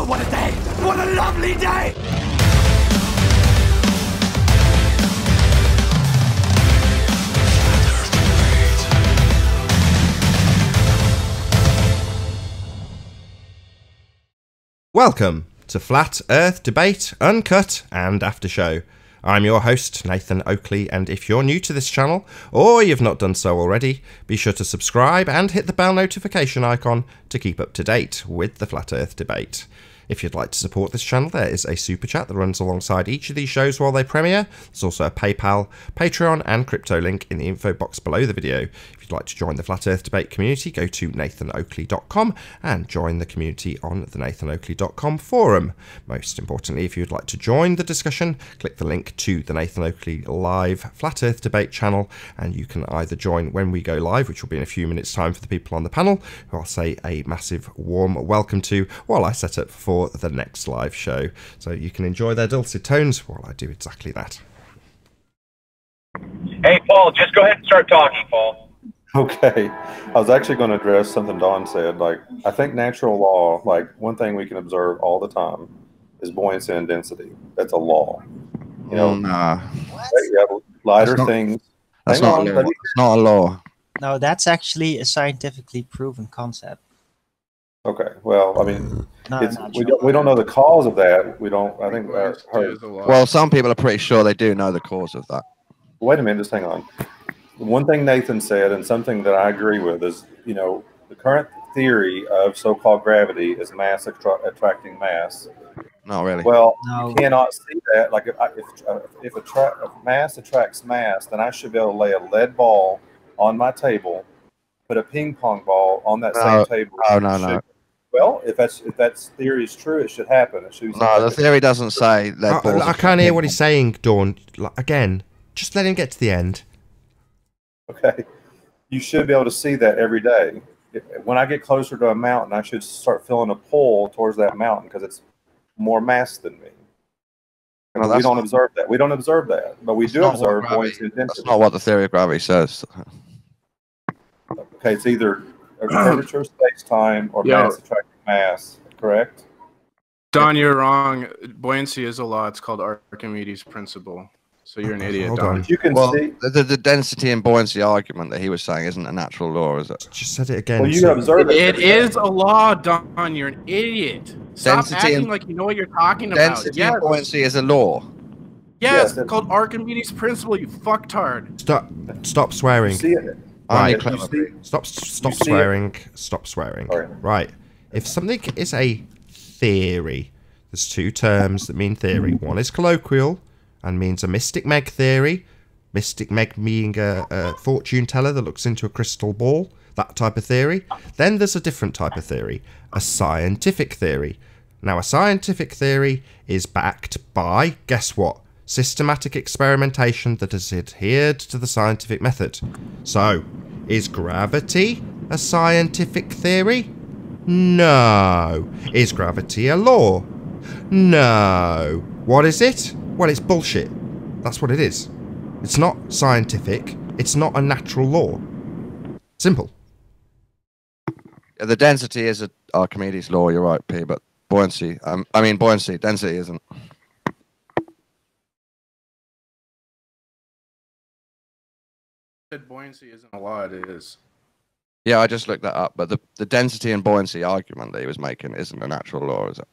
Oh, what a day! What a lovely day! Welcome to Flat Earth Debate Uncut and After Show. I'm your host, Nathan Oakley, and if you're new to this channel, or you've not done so already, be sure to subscribe and hit the bell notification icon to keep up to date with the Flat Earth Debate. If you'd like to support this channel, there is a super chat that runs alongside each of these shows while they premiere. There's also a PayPal, Patreon and crypto link in the info box below the video. If you'd like to join the Flat Earth Debate community, go to nathanoakley.com and join the community on the nathanoakley.com forum. Most importantly, if you'd like to join the discussion, click the link to the Nathan Oakley live Flat Earth Debate channel, and you can either join when we go live, which will be in a few minutes time for the people on the panel, who I'll say a massive warm welcome to while I set up for the next live show, so you can enjoy their dulcet tones while I do exactly that. Hey, Paul, just go ahead and start talking, Paul. Okay. I was actually going to address something Don said. Like, I think natural law, like, one thing we can observe all the time is buoyancy and density. That's a law. You know, you have lighter things. That's not a law. It's not a law. No, that's actually a scientifically proven concept. Okay. Well, I mean, No, we don't know the cause of that. We don't. I think. Well, some people are pretty sure they do know the cause of that. Wait a minute. Just hang on. One thing Nathan said, and something that I agree with, is, you know, the current theory of so-called gravity is mass attracting mass. Not really. Well, No. you cannot see that. Like, if mass attracts mass, then I should be able to lay a lead ball on my table, put a ping pong ball on that same table. Oh, no. Well, if that theory is true, it should happen. No, the theory doesn't say lead balls. I can't hear what he's saying, Dawn. Again, just let him get to the end. Okay. You should be able to see that every day. When I get closer to a mountain, I should start feeling a pull towards that mountain because it's more mass than me. No, we don't observe that. We don't observe that, but we do observe buoyancy and density. That's not what the theory of gravity says. Okay, it's either a curvature of space-time or mass attracting mass, correct? Don, you're wrong. Buoyancy is a law. It's called Archimedes' principle. So you're an idiot, Hold Don. on. You can see. The density and buoyancy argument that he was saying isn't a natural law, is it? Just said it again. Well, you can observe it. It is a law, Don. You're an idiot. Stop Density acting and- like you know what you're talking about. Density and buoyancy is a law. Yes, Yes, it's called Archimedes' principle, you fucktard. Stop swearing. You see it. Only Right. clever. Stop see swearing. Stop swearing. All right. Right. If something is a theory, there's two terms that mean theory. One is colloquial and means a mystic meg theory. Mystic meg being a fortune teller that looks into a crystal ball. That type of theory. Then there's a different type of theory. A scientific theory. Now, a scientific theory is backed by, guess what? Systematic experimentation that has adhered to the scientific method. So, is gravity a scientific theory? No. Is gravity a law? No. What is it? Well, it's bullshit. That's what it is. It's not scientific. It's not a natural law. Simple. Yeah, the density is a Archimedes' law, you're right, P, but buoyancy, density isn't. Buoyancy isn't a law, it is. Yeah, I just looked that up, but the density and buoyancy argument that he was making isn't a natural law, is it?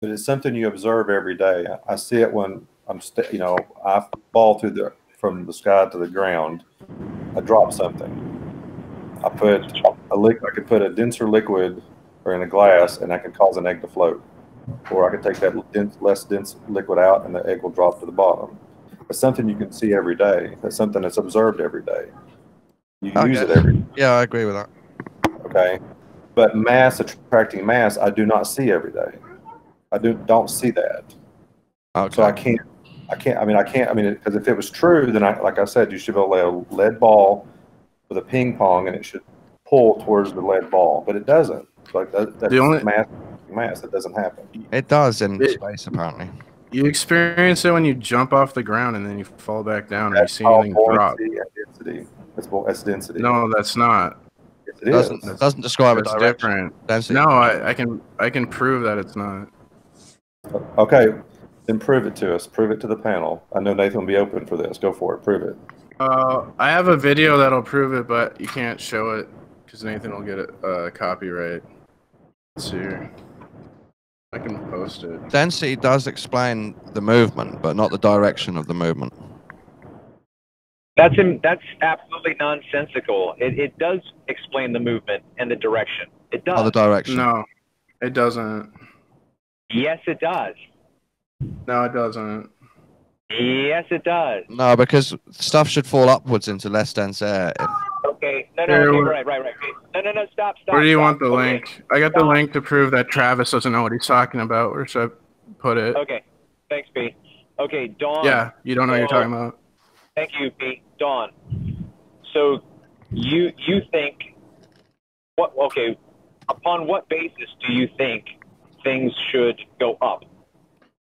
But it's something you observe every day. I see it when I fall from the sky to the ground. I drop something. I could put a denser liquid or in a glass, and I can cause an egg to float. Or I could take that less dense liquid out, and the egg will drop to the bottom. It's something you can see every day. That's something that's observed every day. You use it every day. Yeah, I agree with that. Okay, but mass attracting mass, I do not see every day. I don't see that. Okay. So I can't. Because if it was true, then like I said, you should be able to lay a lead ball with a ping pong, and it should pull towards the lead ball, but it doesn't. Like that's mass. It doesn't happen. It does in space, apparently. You experience it when you jump off the ground and then you fall back down and you That's see anything drop. buoyancy and density. That's density. No, that's not. Yes, It is. Doesn't describe a It's direction. different. Density. No, I can prove that it's not. Okay, then prove it to us. Prove it to the panel. I know Nathan will be open for this. Go for it. Prove it. I have a video that'll prove it, but you can't show it because Nathan will get it copyright. Let's see here. I can post it. Density does explain the movement, but not the direction of the movement. That's absolutely nonsensical. It does explain the movement and the direction. It does. Not the direction. No, it doesn't. Yes, it does. No, it doesn't. Yes, it does. No, because stuff should fall upwards into less dense air. Okay. No, Here, okay, right. No, stop. Where do you want the Okay. link? I got the link to prove that Travis doesn't know what he's talking about. Where should I put it? Okay. Thanks, P. Okay, Dawn. Yeah, you don't know what you're talking about. Thank you, P. Dawn. So, you think what? Okay. Upon what basis do you think things should go up?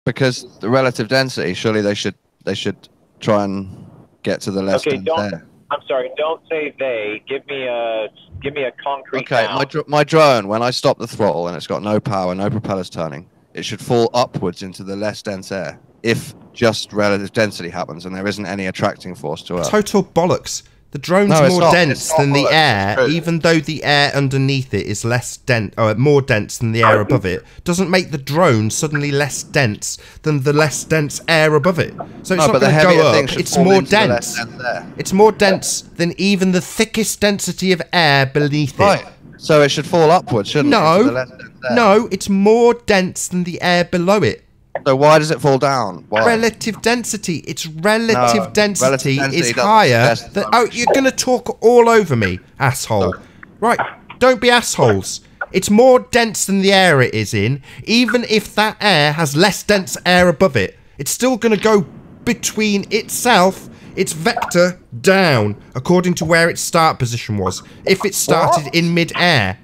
Because the relative density, surely they should try and get to the less dense air. I'm sorry. Don't say they. Give me a concrete. Okay, noun. my drone, when I stop the throttle and it's got no power, no propellers turning, it should fall upwards into the less dense air. If just relative density happens and there isn't any attracting force to Earth. Total bollocks. The drone's No, it's more not. dense It's not than the bollocks. air, It's true. even though the air underneath it is less dense, or more dense than the air above it. Doesn't make the drone suddenly less dense than the less dense air above it. So it's No, not but the going to heavier go thing up. should It's fall more into the less dense. dense air. It's more dense than even the thickest density of air beneath Right. it. So it should fall upwards, shouldn't it? Into the less dense air. No, it's more dense than the air below it. So why does it fall down? Why? Relative density. Its relative No, density relative density is doesn't higher. suggest Than, oh, you're going to talk all over me, asshole. Right, don't be assholes. It's more dense than the air it is in. Even if that air has less dense air above it, it's still going to go between itself, its vector, down, according to where its start position was. If it started in mid-air.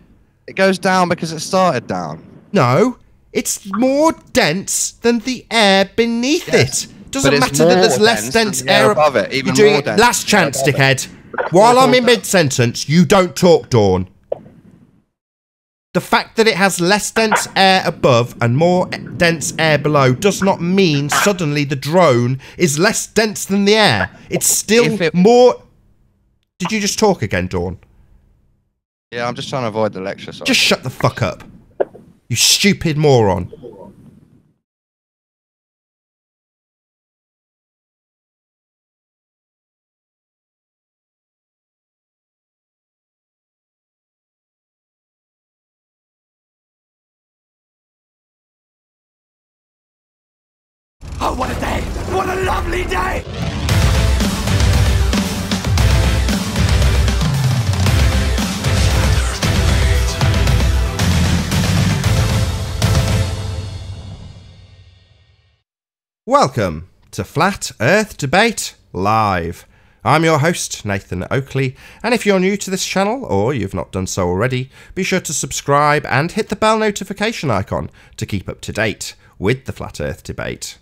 It goes down because it started down. No. It's more dense than the air beneath it. Doesn't But it's matter that there's more less dense dense than the air air above it, even You're doing more it dense last than the air chance, above it. dickhead. While I'm in mid-sentence, you don't talk, Dawn. The fact that it has less dense air above and more dense air below does not mean suddenly the drone is less dense than the air. It's still more... Did you just talk again, Dawn? Yeah, I'm just trying to avoid the lecture. Sorry. Just shut the fuck up. You stupid moron. Oh, what a day! What a lovely day! Welcome to Flat Earth Debate Live. I'm your host, Nathan Oakley, and if you're new to this channel, or you've not done so already, be sure to subscribe and hit the bell notification icon to keep up to date with the Flat Earth Debate.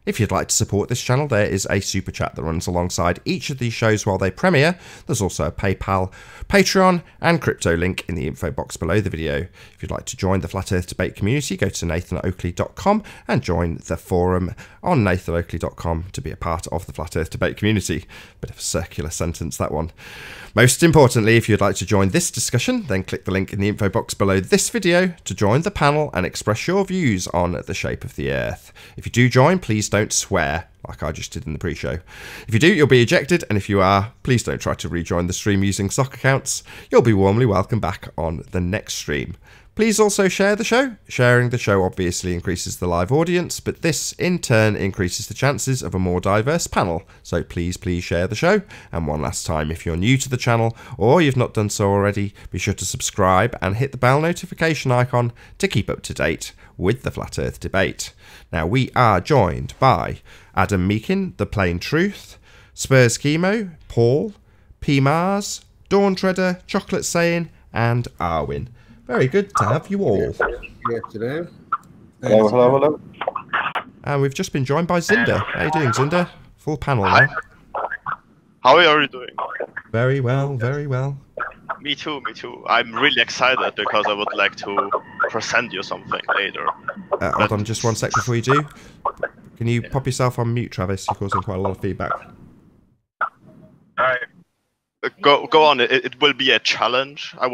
If you'd like to support this channel, there is a super chat that runs alongside each of these shows while they premiere. There's also a PayPal, Patreon, and crypto link in the info box below the video. If you'd like to join the Flat Earth Debate community, go to nathanoakley.com and join the forum on nathanoakley.com to be a part of the Flat Earth Debate community. Bit of a circular sentence, that one. Most importantly, if you'd like to join this discussion, then click the link in the info box below this video to join the panel and express your views on the shape of the Earth. If you do join, please don't swear, like I just did in the pre-show. If you do, you'll be ejected, and if you are, please don't try to rejoin the stream using sock accounts. You'll be warmly welcome back on the next stream. Please also share the show. Sharing the show obviously increases the live audience, but this in turn increases the chances of a more diverse panel. So please share the show. And one last time, if you're new to the channel or you've not done so already, be sure to subscribe and hit the bell notification icon to keep up to date with the Flat Earth Debate. Now we are joined by Adam Meakin, The Plain Truth, Spurs Chemo, Paul, P Mars, Dawn Treader, Chocolate Saying, and Arwin. Very good to have you all. Hello, hello. And we've just been joined by Zinda. How you doing, Zinda? Full panel now. How are you doing? Very well, very well. Me too, me too. I'm really excited because I would like to present you something later. Hold on just one sec before you do. Can you pop yourself on mute, Travis? You're causing quite a lot of feedback. Alright. Go on. It will be a challenge. I'm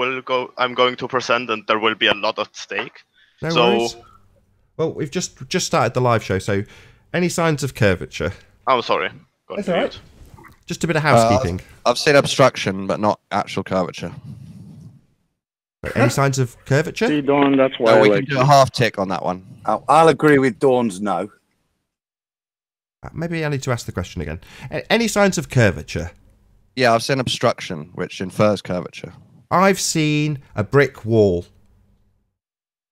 going to present, and there will be a lot at stake. No worries. Well, we've just started the live show, so any signs of curvature? I'm sorry. That's all right. Just a bit of housekeeping. I've seen obstruction, but not actual curvature. Any signs of curvature? See, Dawn, that's why we can do a half tick on that one. I'll agree with Dawn's no. Maybe I need to ask the question again. Any signs of curvature? Yeah, I've seen obstruction, which infers curvature. I've seen a brick wall.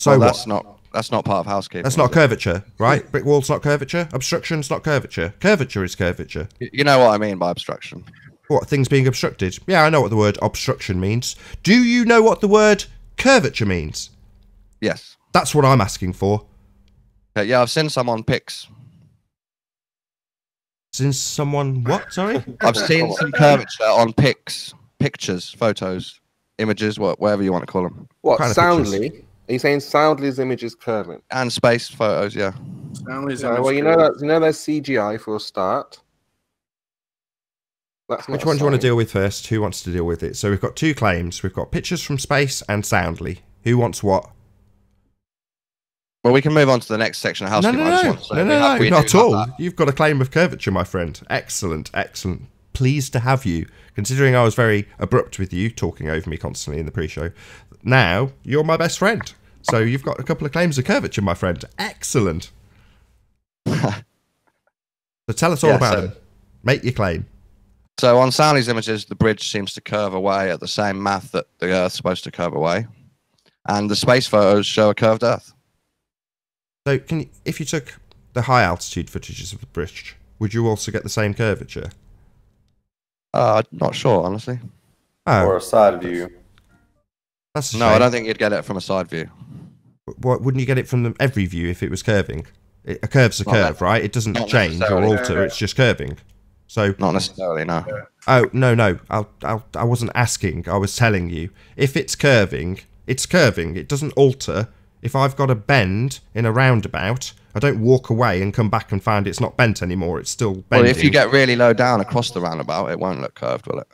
So well, what? That's not part of housekeeping. That's not curvature, right? Brick wall's not curvature. Obstruction's not curvature. Curvature is curvature. You know what I mean by obstruction. What, things being obstructed? Yeah, I know what the word obstruction means. Do you know what the word curvature means? Yes. That's what I'm asking for. Yeah, I've seen some on pics. Seen someone what? Sorry? I've seen some curvature on pics, pictures, photos, images, whatever you want to call them. What, soundly? Are you saying Soundly's image is curving? And space photos, yeah. Soundly's image. Well, you know that's CGI for a start. That's Which one do you want to deal with first? Who wants to deal with it? So we've got two claims. We've got pictures from space and Soundly. Who wants what? Well, we can move on to the next section of housekeeping. No, not at all. You've got a claim of curvature, my friend. Excellent, excellent. Pleased to have you. Considering I was very abrupt with you, talking over me constantly in the pre-show, now you're my best friend. So you've got a couple of claims of curvature, my friend. Excellent. So tell us all about it. Make your claim. So on Soundly's images, the bridge seems to curve away at the same math that the Earth's supposed to curve away. And the space photos show a curved Earth. So if you took the high altitude footages of the bridge, would you also get the same curvature? Not sure, honestly. Oh. Or a side view. That's a no, shame. I don't think you'd get it from a side view. What, wouldn't you get it from every view if it was curving? A curve's a curve, right? It doesn't change or alter. It's just curving. So not necessarily, no. Oh no! I wasn't asking. I was telling you. If it's curving, it's curving. It doesn't alter. If I've got a bend in a roundabout, I don't walk away and come back and find it's not bent anymore. It's still bending. Well, if you get really low down across the roundabout, it won't look curved, will it?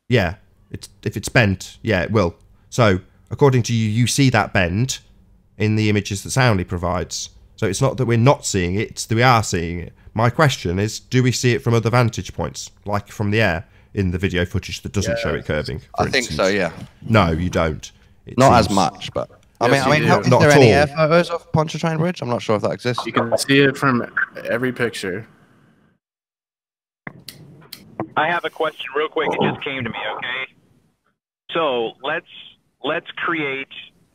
Yeah. If it's bent, yeah, it will. So, according to you, you see that bend in the images that Soundly provides. So it's not that we're not seeing it, it's that we are seeing it. My question is, do we see it from other vantage points, like from the air, in the video footage that doesn't show it curving? I think so, yeah. No, you don't. Not as much, but... I mean, is there any air photos of Pontchartrain Bridge? I'm not sure if that exists. You can see it from every picture. I have a question real quick. It just came to me, okay? So let's create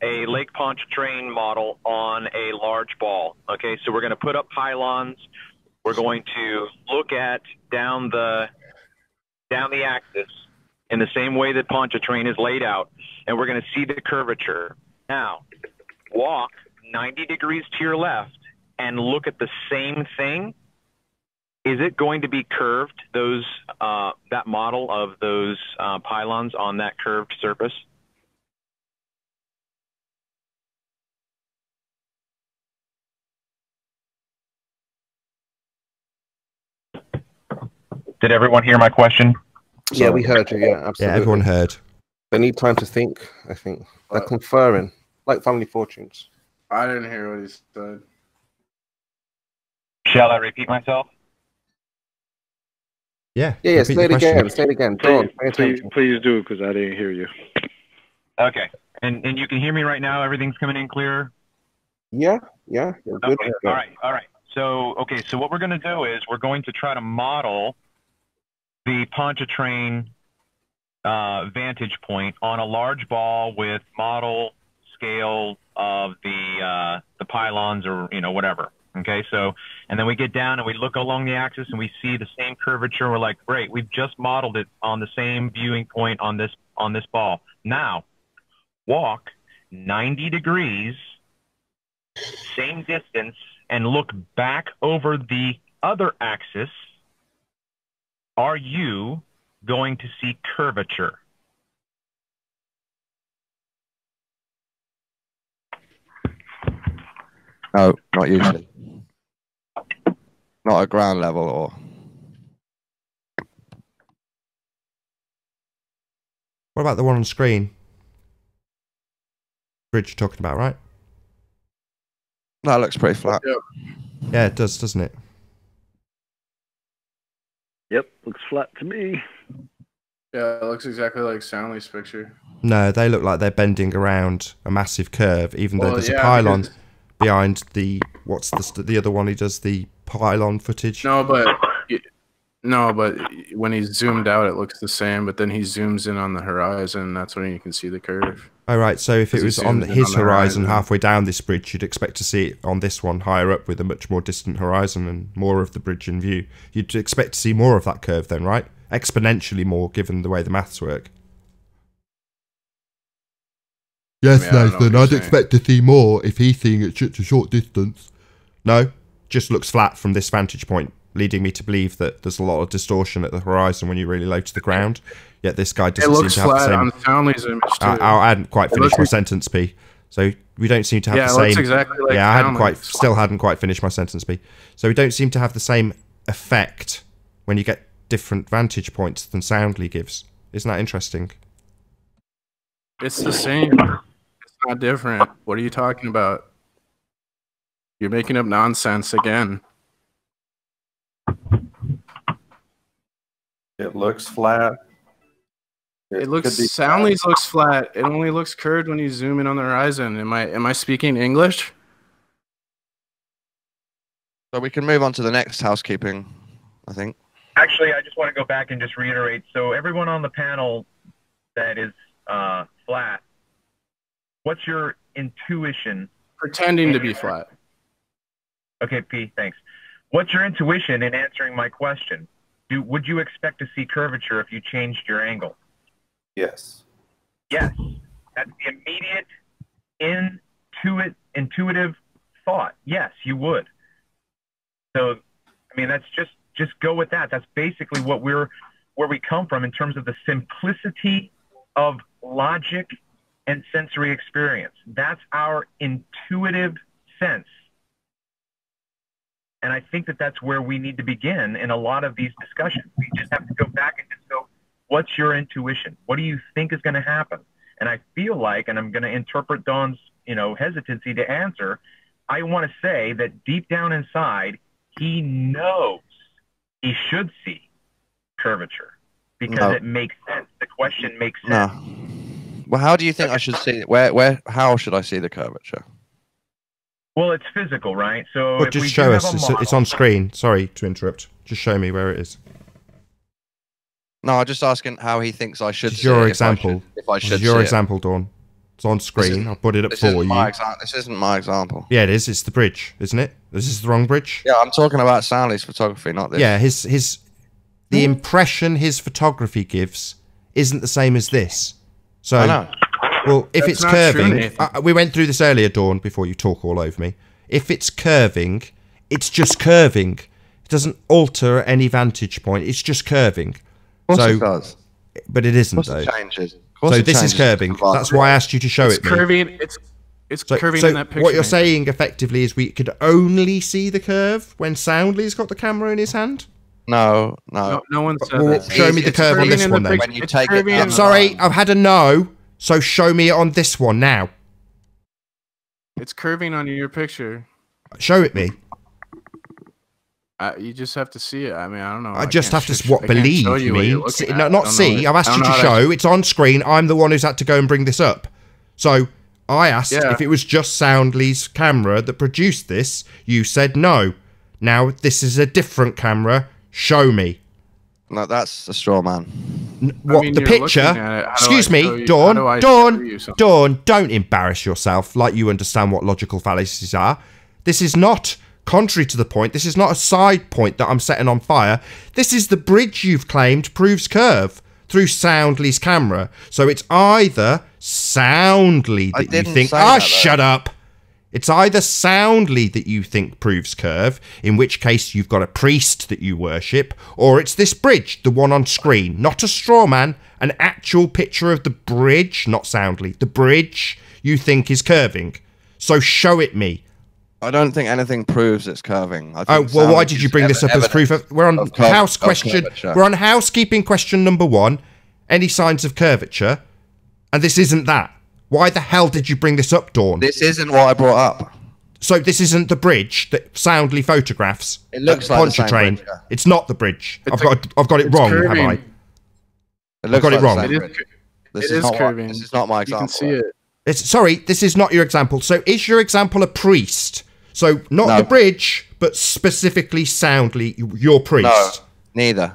a Lake Pontchartrain model on a large ball, okay? So we're going to put up pylons. We're going to look at down the axis in the same way that Pontchartrain is laid out, and we're going to see the curvature. Now, walk 90 degrees to your left and look at the same thing. Is it going to be curved, that model of those pylons on that curved surface? Did everyone hear my question? Yeah, we heard you, yeah, absolutely. Yeah, everyone heard. They need time to think, I think. They're conferring, like family fortunes. I didn't hear what he said. Shall I repeat myself? Yeah. Yeah, say it again. Say it again. Dawn, pay attention. Please do, because I didn't hear you. Okay. And you can hear me right now? Everything's coming in clear? Yeah, you're good. Okay, all right. So what we're going to do is we're going to try to model the Pontchartrain vantage point on a large ball with model scale of the pylons or whatever. Okay, so and then we get down and we look along the axis and we see the same curvature. We're like, great, we've just modeled it on the same viewing point on this ball. Now walk 90 degrees, same distance, and look back over the other axis. Are you going to see curvature? No, not usually. Not at ground level or. What about the one on screen? Bridge you're talking about, right? That looks pretty flat. Yeah, it does, doesn't it? Yep, looks flat to me. Yeah, it looks exactly like Soundly's picture. No, they look like they're bending around a massive curve, even though there's a pylon behind the... What's the other one? He does the pylon footage. No, but when he's zoomed out, it looks the same. But then he zooms in on the horizon. And that's when you can see the curve. Oh, right. So if it was on his horizon halfway down this bridge, you'd expect to see it on this one higher up with a much more distant horizon and more of the bridge in view. You'd expect to see more of that curve then, right? Exponentially more, given the way the maths work. Yes, Nathan, I'd expect to see more if he's seeing it at a short distance. No, just looks flat from this vantage point, leading me to believe that there's a lot of distortion at the horizon when you're really low to the ground. Yet this guy doesn't seem to have the same... It looks flat on Soundly's image too. I hadn't quite finished my sentence, P. So we don't seem to have the same... Yeah, it looks exactly like I still hadn't quite finished my sentence, P. So we don't seem to have the same effect when you get different vantage points than Soundly gives. Isn't that interesting? It's the same. It's not different. What are you talking about? You're making up nonsense again. It looks flat. Soundly's looks flat. It only looks curved when you zoom in on the horizon. Am I speaking English? So we can move on to the next housekeeping, I think. Actually, I just want to go back and just reiterate. So everyone on the panel that is flat, what's your intuition? Pretending to be flat. Okay, P, thanks. What's your intuition in answering my question? Would you expect to see curvature if you changed your angle? Yes. Yes. That's the immediate intuitive thought. Yes, you would. So, I mean, that's just go with that. That's basically where we come from in terms of the simplicity of logic and sensory experience. That's our intuitive sense. And I think that that's where we need to begin in a lot of these discussions. We just have to go back and just go, what's your intuition? What do you think is going to happen? And I feel like, and I'm going to interpret Don's, hesitancy to answer, I want to say that deep down inside, he knows he should see curvature because it makes sense. The question makes sense. No. Well, how do you think I should see it? How should I see the curvature? Well, it's physical, right? So well, just show us. It's on screen. Sorry to interrupt. Just show me where it is. No, I'm just asking how he thinks I should see your it. Example. If I should your example, Dawn. It's on screen. I'll put it up for you. This isn't my example. Yeah, it is. It's the bridge, isn't it? This is the wrong bridge. Yeah, I'm talking about Soundly's photography, not this. Yeah, the impression his photography gives isn't the same as this. So, I know. Well, if That's it's not curving, true, we went through this earlier, Dawn, before you talk all over me. If it's curving, it's just curving. It doesn't alter at any vantage point. It's just curving. Of course it does. But it isn't, though. It changes. So this is curving. That's why I asked you to show it me. It's curving in that picture. What you're saying effectively is we could only see the curve when Soundly's got the camera in his hand? No. No one said that. Show me the curve on this one then. When you take it, I'm sorry, I've had a no, so show me it on this one now. It's curving on your picture. Show it me. You just have to see it. I mean, I don't know. I just have to believe me. No, not see. I've asked you to show. It's on screen. I'm the one who's had to go and bring this up. So I asked if it was just Soundly's camera that produced this. You said no. Now this is a different camera. Show me. No, that's a straw man. What, the picture? Excuse me, Dawn. Dawn, don't embarrass yourself like you understand what logical fallacies are. This is not contrary to the point. This is not a side point that I'm setting on fire. This is the bridge you've claimed proves curve through Soundly's camera. So it's either Soundly that you think... shut up! It's either Soundly that you think proves curve, in which case you've got a priest that you worship, or it's this bridge, the one on screen. Not a straw man, an actual picture of the bridge, not Soundly, the bridge you think is curving. So show it me. I don't think anything proves it's curving. I Oh, think well, why sound did you is bring this up as proof of... We're on house question. curvature. We're on housekeeping question number 1. Any signs of curvature? And this isn't that. Why the hell did you bring this up, Dawn? This isn't what I brought up. So this isn't the bridge that soundly photographs. It looks the like the Poncha same train. bridge, yeah. It's not the bridge. I've got it wrong, have I? It looks got it like wrong. the same bridge. This It is not curving. This is not my You example. can see it. Sorry, this is not your example. So is your example a priest? So not No. the bridge, but specifically soundly your priest. No, neither.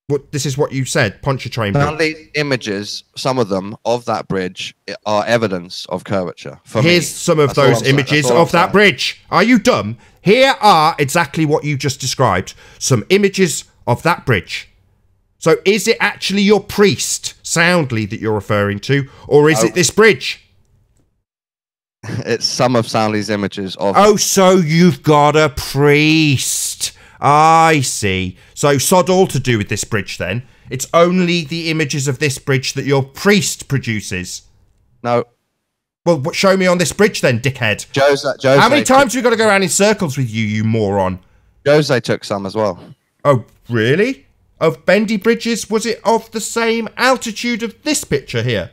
What, this is what you said, Poncha train bridge. Now, these images, some of them of that bridge, are evidence of curvature. For Here's me. some of That's all those I'm saying. images That's all I'm of that saying. bridge. Are you dumb? Here are exactly what you just described. Some images of that bridge. So is it actually your priest, soundly, that you're referring to? Or is it this bridge? It's some of Soundly's images of. Oh, so you've got a priest. I see. So sod all to do with this bridge then. It's only the images of this bridge that your priest produces. No. Well, show me on this bridge then, dickhead. Jose How many times have we got to go around in circles with you, you moron? Jose took some as well. Oh, really? Of bendy bridges, was it of the same altitude of this picture here?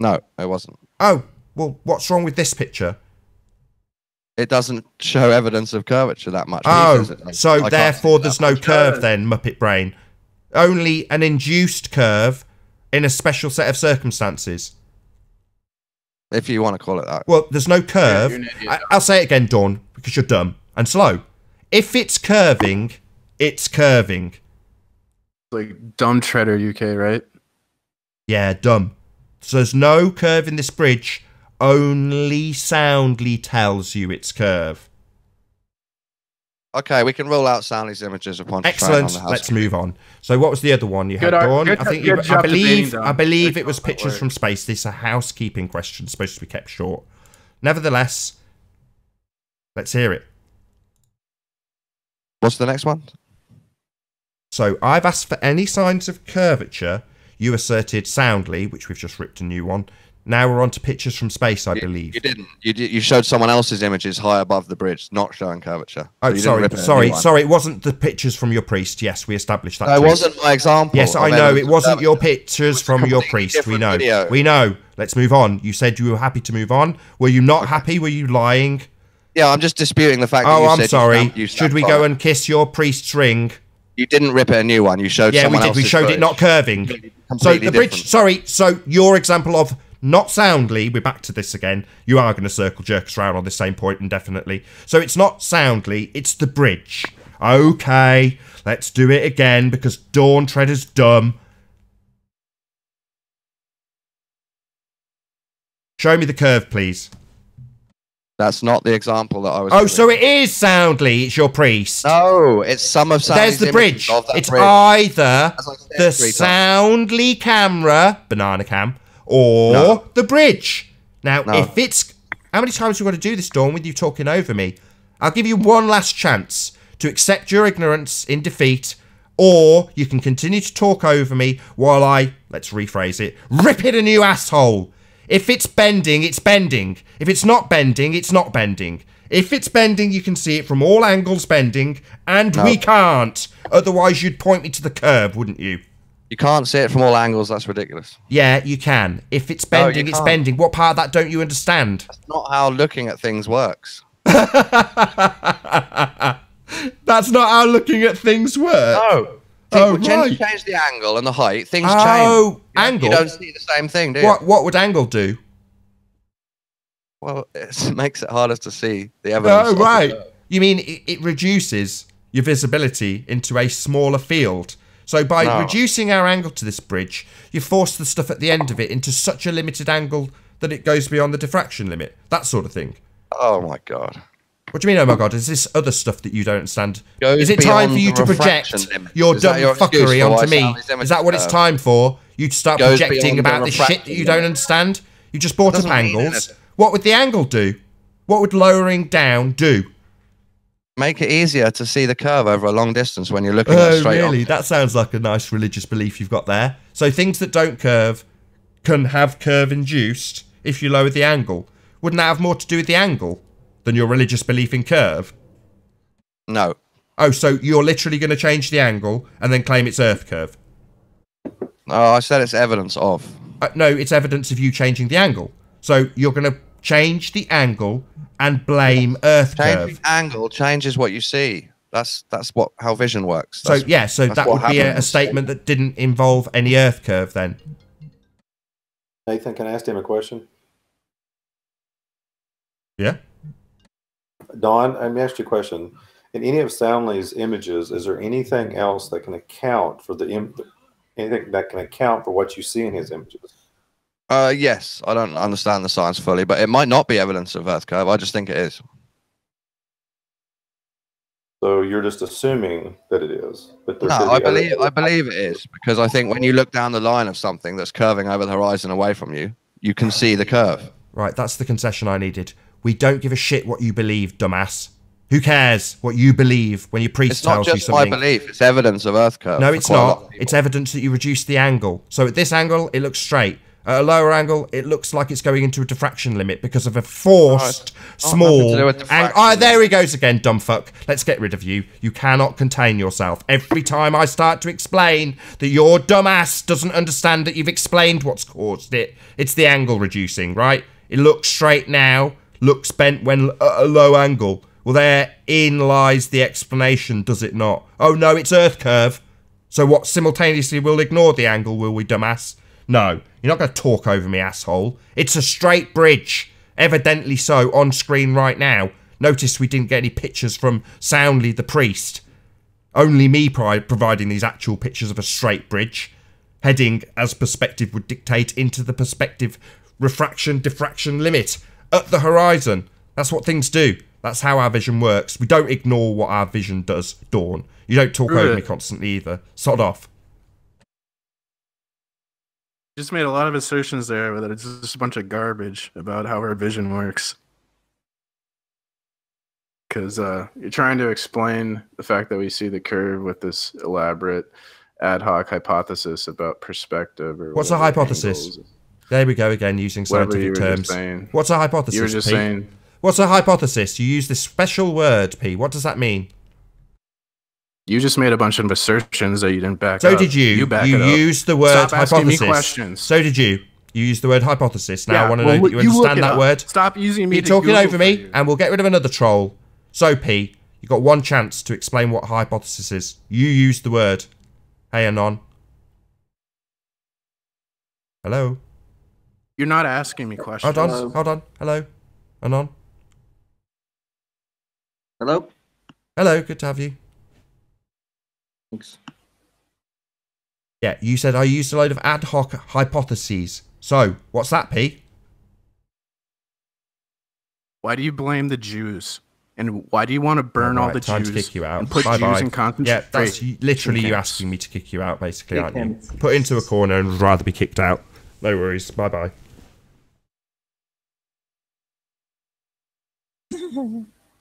No, it wasn't. Oh, well, what's wrong with this picture? It doesn't show evidence of curvature that much. Oh, does it? so I can't therefore see there's that no much. curve then, Muppet Brain. Only an induced curve in a special set of circumstances. If you want to call it that. Well, there's no curve. you're an idiot. I'll say it again, Dawn, because you're dumb and slow. If it's curving, it's curving. Like dumb treader UK, right? Yeah, dumb. So there's no curve in this bridge. Only soundly tells you it's curve. Okay, we can rule out Soundly's images upon. Excellent. Let's move on. So what was the other one you had, Good Dawn? good- I think good job debating, Dawn. I believe Good it was job, pictures work. from space. This is a housekeeping question, supposed to be kept short. Nevertheless, let's hear it. What's the next one? So I've asked for any signs of curvature. You asserted soundly, which we've just ripped a new one. Now we're on to pictures from space, I believe. You didn't. You showed someone else's images high above the bridge, not showing curvature. Oh, So you didn't rip it a new one. sorry. It wasn't the pictures from your priest. Yes, we established that. No, it too. wasn't my example. Yes, I of know. evidence It of wasn't your curvature. pictures It from was a your completely priest. We different know. video. We know. Let's move on. You said you were happy to move on. Were you not happy? Were you lying? Yeah, I'm just disputing the fact that Oh, you I'm said sorry. you Should we go and kiss your priest's ring? You didn't rip it a new one. You showed Yeah, we someone did. We else's showed it footage. not curving. So Completely the bridge. different. Sorry. So your example of not soundly. We're back to this again. You are going to circle jerk us around on this same point indefinitely. So it's not soundly. It's the bridge. Okay. Let's do it again because Dawn Treader's dumb. Show me the curve, please. That's not the example that I was. Oh, giving. so it is soundly. It's your priest. No, it's some of Soundly's There's the images bridge. of that It's bridge. either As I said the 3 times. soundly camera, banana cam, or No. the bridge. Now, No. if it's... How many times have we got to do this, Dawn, with you talking over me? I'll give you one last chance to accept your ignorance in defeat, or you can continue to talk over me while I, let's rephrase it, rip it a new asshole. If it's bending, it's bending. If it's not bending, it's not bending. If it's bending, you can see it from all angles bending, and No. we can't. Otherwise, you'd point me to the curve, wouldn't you? You can't see it from all angles. That's ridiculous. Yeah, you can. If it's No, you bending, it's can't. bending. What part of that don't you understand? That's not how looking at things works. That's not how looking at things work. No. Oh, Change right. change the angle and the height. Things change. Oh, You angle? don't see the same thing, do you? What would angle do? Well, it makes it harder to see the evidence. Oh, of the right. curve. You mean it reduces your visibility into a smaller field. So by No. reducing our angle to this bridge, you force the stuff at the end of it into such a limited angle that it goes beyond the diffraction limit. That sort of thing. Oh my god. What do you mean, oh my god? Is this other stuff that you don't understand? Goes Is it time beyond for you the to refraction project limit. your Is that dumb your excuse fuckery for why onto me? Sally's image Is that what it's curve? time for? You to start Goes projecting beyond the about the shit that refraction you don't limit. understand? You just brought up Doesn't mean angles. anything. What would the angle do? What would lowering down do? Make it easier to see the curve over a long distance when you're looking at Oh, straight really? on. That sounds like a nice religious belief you've got there. So things that don't curve can have curve induced if you lower the angle. Wouldn't that have more to do with the angle than your religious belief in curve? No. Oh, so you're literally going to change the angle and then claim it's Earth curve? Oh, I said it's evidence of. No, it's evidence of you changing the angle. So you're going to change the angle and blame Earth curve. Changing angle changes what you see. That's how vision works. So yeah, so that would be a statement that didn't involve any Earth curve then. Nathan, can I ask him a question? Yeah. Don, let me ask you a question. In any of Soundly's images, is there anything else that can account for anything that can account for what you see in his images? Yes, I don't understand the science fully, but it might not be evidence of Earth curve. I just think it is. So you're just assuming that it is. But No, I believe it is, because I think when you look down the line of something that's curving over the horizon away from you, you can see the curve. Right, that's the concession I needed. We don't give a shit what you believe, dumbass. Who cares what you believe when your priest tells you something? It's not just my belief, it's evidence of Earth curve. No, it's not. It's evidence that you reduced the angle. So at this angle, it looks straight. At a lower angle, it looks like it's going into a diffraction limit because of a forced small angle. Oh, there he goes again, dumb fuck. Let's get rid of you. You cannot contain yourself. Every time I start to explain that your dumbass doesn't understand that you've explained what's caused it, it's the angle reducing, right? It looks straight now, looks bent when at a low angle. Well, therein lies the explanation, does it not? Oh, no, it's Earth curve. So what, simultaneously we'll ignore the angle, will we, dumbass? No, you're not going to talk over me, asshole. It's a straight bridge. Evidently so, on screen right now. Notice we didn't get any pictures from Soundly the priest. Only me providing these actual pictures of a straight bridge. Heading, as perspective would dictate, into the perspective diffraction limit. At the horizon. That's what things do. That's how our vision works. We don't ignore what our vision does, Dawn. You don't talk over me constantly either. Sod off. Just made a lot of assertions there, but it's just a bunch of garbage about how our vision works. Because you're trying to explain the fact that we see the curve with this elaborate ad hoc hypothesis about perspective. Or what's a hypothesis? Angles. There we go again, using scientific terms. What's a hypothesis? You were just saying. What's a hypothesis? You use this special word, P. What does that mean? You just made a bunch of assertions that you didn't back up. So did you. You used the word Stop hypothesis. asking me questions. So did you. You used the word hypothesis. Now I want to know that you understand that word. Stop using me. You're talking over me, and we'll get rid of another troll. So, P, you got one chance to explain what hypothesis is. You used the word. Hey, Anon. Hello? You're not asking me questions. Hold on. Hold on. Hello? Anon? Hello? Hello, good to have you. Thanks. Yeah, you said I used a load of ad hoc hypotheses. So, what's that, P? Why do you blame the Jews? And why do you want to burn all the time Jews to kick you out. and put Jews in concentration? Yeah, that's literally you asking me to kick you out, basically, aren't you? Put into a corner and would rather be kicked out. No worries. Bye-bye.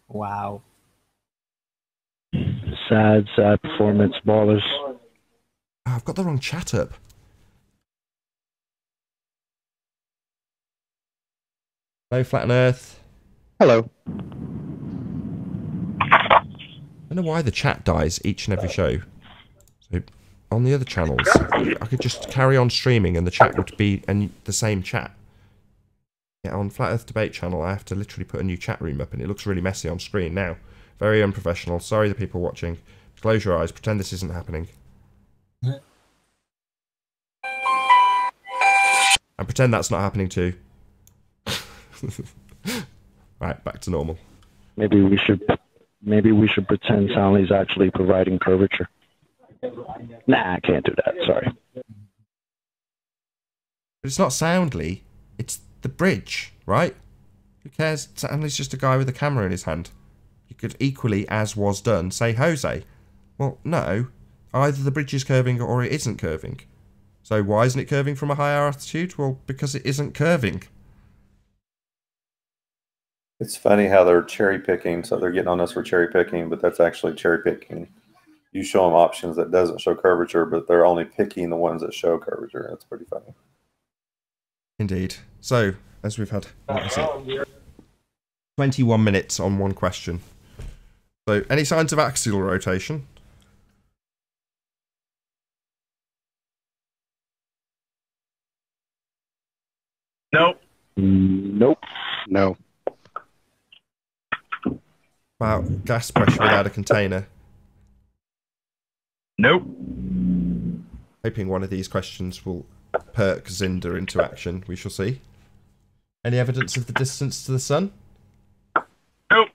Wow. Sad performance, ballers. Oh, I've got the wrong chat up. Hello, Flat and Earth. Hello. I don't know why the chat dies each and every show. So, on the other channels, I could just carry on streaming and the chat would be the same chat. Yeah, on Flat Earth Debate channel, I have to literally put a new chat room up and it looks really messy on screen now. Very unprofessional. Sorry, the people watching. Close your eyes. Pretend this isn't happening. And pretend that's not happening too. Right, back to normal. Maybe we should pretend Soundly's actually providing curvature. Nah, I can't do that. Sorry. But it's not Soundly. It's the bridge, right? Who cares? Soundly's just a guy with a camera in his hand. You could equally, as was done, say Jose. Well, no. Either the bridge is curving or it isn't curving. So why isn't it curving from a higher altitude? Well, because it isn't curving. It's funny how they're cherry picking, so they're getting on us for cherry picking, but that's actually cherry picking. You show them options that doesn't show curvature, but they're only picking the ones that show curvature. That's pretty funny. Indeed. So, as we've had, what is it? 21 minutes on one question. So, any signs of axial rotation? Nope. Nope. No. About gas pressure without a container? Nope. Hoping one of these questions will perk Zinder into action. We shall see. Any evidence of the distance to the sun? Nope.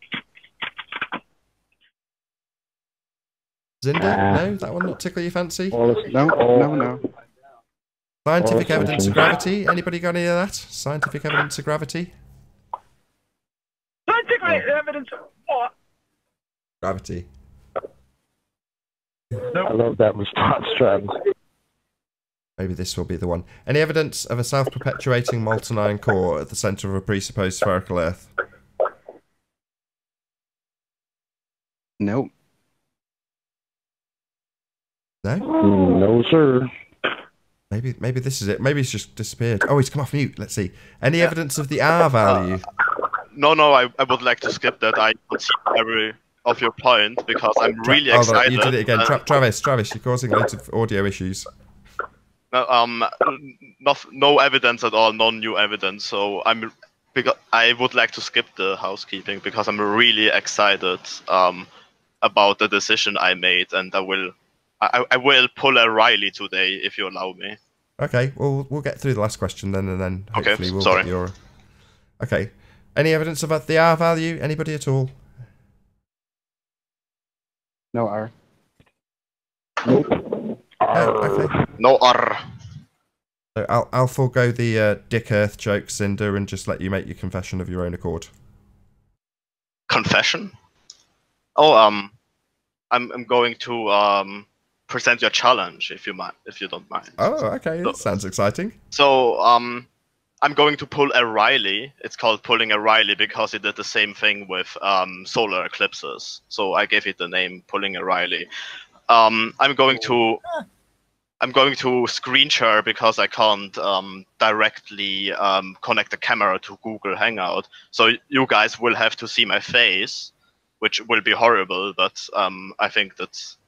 Zinder? No? That one not tickle your fancy? No. Scientific evidence of gravity? Anybody got any of that? Scientific evidence of gravity? Scientific evidence of what? Gravity. I love that response, Travis. Maybe this will be the one. Any evidence of a self-perpetuating molten iron core at the centre of a presupposed spherical Earth? Nope. No? No, sir. Maybe this is it. Maybe he's just disappeared. Oh, he's come off mute. Let's see. Any evidence of the R value? No, I would like to skip that. I don't see every of your point because I'm really Hold on, excited. you did it again. Travis, you're causing loads of audio issues. No evidence at all, no new evidence. So because I would like to skip the housekeeping because I'm really excited about the decision I made, and I will pull a Riley today if you allow me. Okay, well we'll get through the last question then, and then hopefully we'll get your. Okay, any evidence about the R value? Anybody at all? No R. Okay. No R. So I'll forego the Dick Earth joke, Cinder, and just let you make your confession of your own accord. Confession? Oh, I'm going to present your challenge if you don't mind. Oh, okay, that sounds exciting. So I'm going to pull a Riley. It's called pulling a Riley because it did the same thing with solar eclipses. So I gave it the name pulling a Riley. I'm going to screen share because I can't directly connect the camera to Google Hangout. So you guys will have to see my face, which will be horrible. But I think that's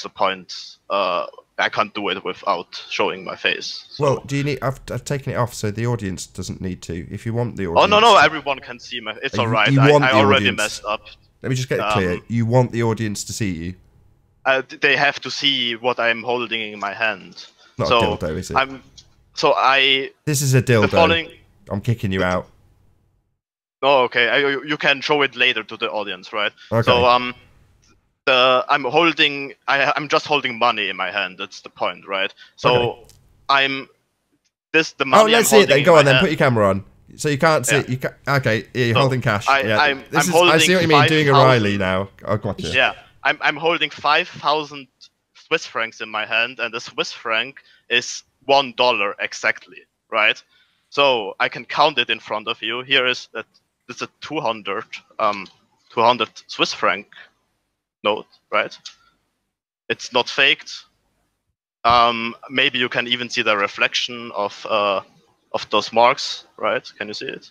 the point. I can't do it without showing my face. So. Well, do you need? I've taken it off so the audience doesn't need to. If you want the audience. Oh no, everyone can see my. It's all right. I already messed up. Let me just get it clear. You want the audience to see you. They have to see what I'm holding in my hand. Not a dildo, is it? This is a dildo. I'm kicking you out. Oh, okay. You can show it later to the audience, right? Okay. So I'm just holding money in my hand. That's the point, right? So okay. The money. Oh, let's see it then. Go on then. Put your camera on. So you can't see it. You can, okay, you're holding cash. I'm holding. I see what you mean. Doing a Riley now. I gotcha. Yeah. I'm holding 5,000 Swiss francs in my hand, and the Swiss franc is $1 exactly, right? So I can count it in front of you. Here is it's a 200 Swiss franc note, right? It's not faked. Maybe you can even see the reflection of those marks, right? Can you see it?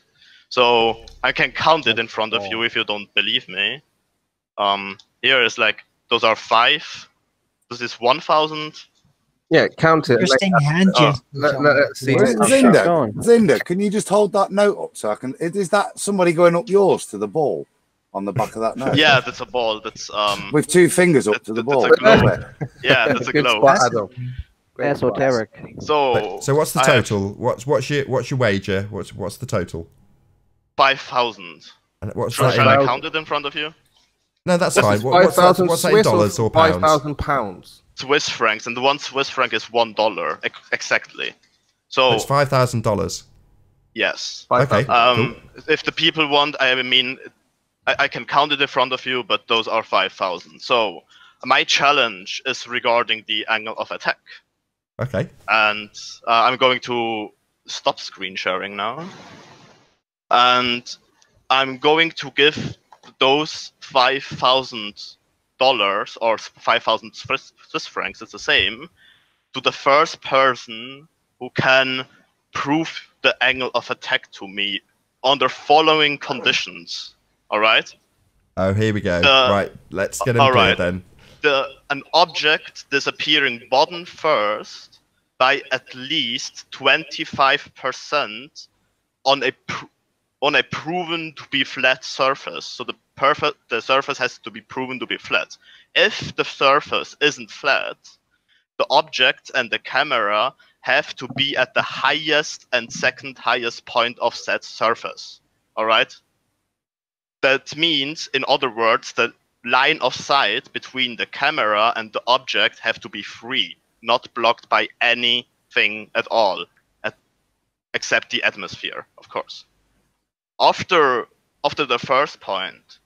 So I can count it in front of you if you don't believe me. Here is like, those are 5. This is 1,000. Yeah, count it. Just in your hand, let's see. Zinder, can you just hold that note up so I can? Is that somebody going up yours to the ball on the back of that note? Yeah, that's a ball. That's with 2 fingers up to the ball. Yeah, that's a globe. Esoteric. So what's the total? What's your wager? What's the total? 5,000. What's Shall that? I count it in front of you? No, that's fine. What's that in dollars or pounds? 5,000 pounds. Swiss francs, and the 1 Swiss franc is $1 exactly. So it's $5,000. Yes. Okay. Cool. If the people want, I mean, I can count it in front of you, but those are 5,000. So my challenge is regarding the angle of attack. Okay. And I'm going to stop screen sharing now, and I'm going to give those $5,000 or 5,000 Swiss francs, it's the same, to the first person who can prove the angle of attack to me under following conditions. All right. Oh, here we go. Right, let's get them clear then. An object disappearing bottom first by at least 25% on a proven to be flat surface. So the surface has to be proven to be flat. If the surface isn't flat, the object and the camera have to be at the highest and second highest point of that surface. All right. That means, in other words, the line of sight between the camera and the object have to be free, not blocked by anything at all, except the atmosphere, of course. After the first point,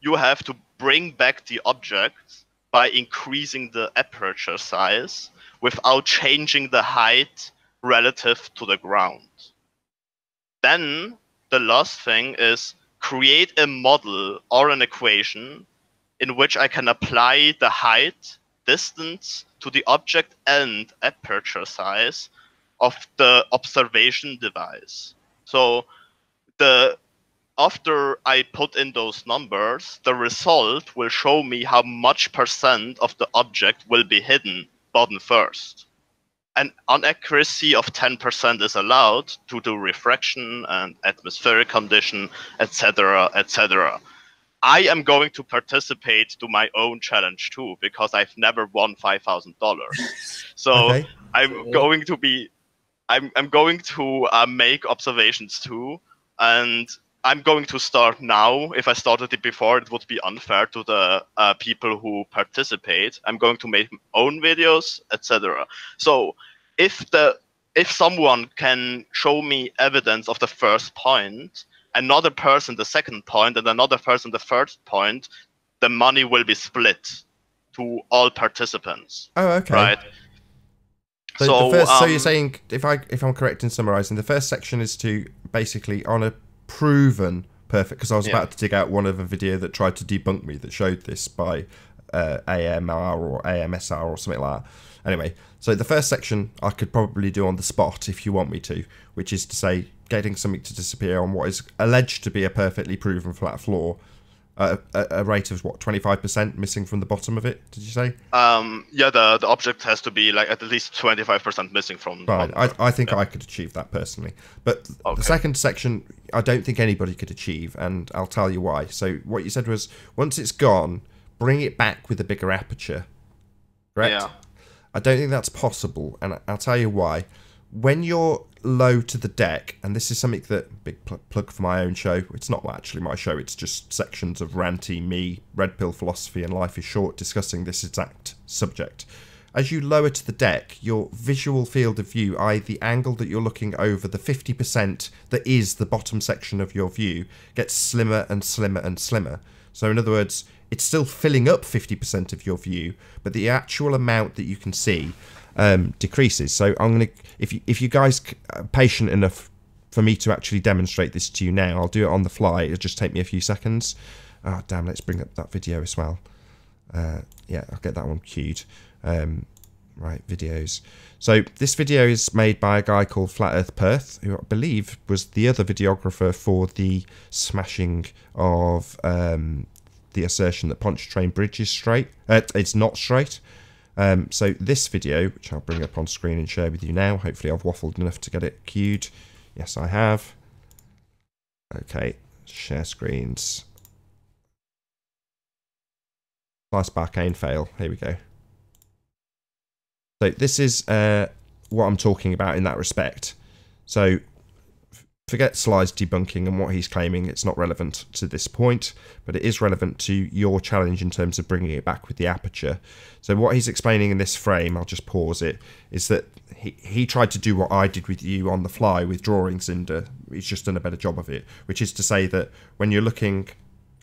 you have to bring back the object by increasing the aperture size without changing the height relative to the ground. Then the last thing is create a model or an equation in which I can apply the height, distance to the object and aperture size of the observation device. So after I put in those numbers, the result will show me how much % of the object will be hidden bottom first. An inaccuracy of 10% is allowed due to refraction and atmospheric condition, etc., etc. I am going to participate to my own challenge too, because I've never won $5,000. So okay. I'm going to make observations too, and I'm going to start now. If I started it before, it would be unfair to the people who participate. I'm going to make my own videos, etc. So if someone can show me evidence of the first point, another person the second point, and another person the third point, the money will be split to all participants. Oh, okay. Right. So you're saying, if I'm correct in summarizing, the first section is to basically on a proven perfect, because I was about to dig out one of a video that tried to debunk me that showed this by AMR or AMSR or something like that. Anyway, so the first section I could probably do on the spot if you want me to, which is to say getting something to disappear on what is alleged to be a perfectly proven flat floor, a rate of what, 25% missing from the bottom of it, did you say? Yeah, the object has to be like at least 25% missing from the bottom. I think I could achieve that personally. But the second section, I don't think anybody could achieve, and I'll tell you why. So what you said was, once it's gone, bring it back with a bigger aperture. Correct? Yeah. I don't think that's possible, and I'll tell you why. When you're low to the deck, and this is something that, big plug for my own show, it's not actually my show, it's just sections of Ranty, me, Red Pill Philosophy and Life is Short discussing this exact subject. As you lower to the deck, your visual field of view, i.e. the angle that you're looking over, the 50% that is the bottom section of your view, gets slimmer and slimmer and slimmer. So in other words, it's still filling up 50% of your view, but the actual amount that you can see decreases. So I'm going to, if you guys are patient enough for me to actually demonstrate this to you now, I'll do it on the fly. It'll just take me a few seconds. Oh, damn, let's bring up that video as well. Yeah, I'll get that one queued. Right, videos. So this video is made by a guy called Flat Earth Perth, who I believe was the other videographer for the smashing of the assertion that Pontchartrain Bridge is straight. It's not straight. So this video, which I'll bring up on screen and share with you now, hopefully I've waffled enough to get it queued. Yes, I have. Okay, share screens. Slice Barcane fail. Here we go. So this is what I'm talking about in that respect. So forget Sly's debunking and what he's claiming. It's not relevant to this point, but it is relevant to your challenge in terms of bringing it back with the aperture. So what he's explaining in this frame, I'll just pause it, is that he tried to do what I did with you on the fly with drawing Cinder. He's just done a better job of it, which is to say that when you're looking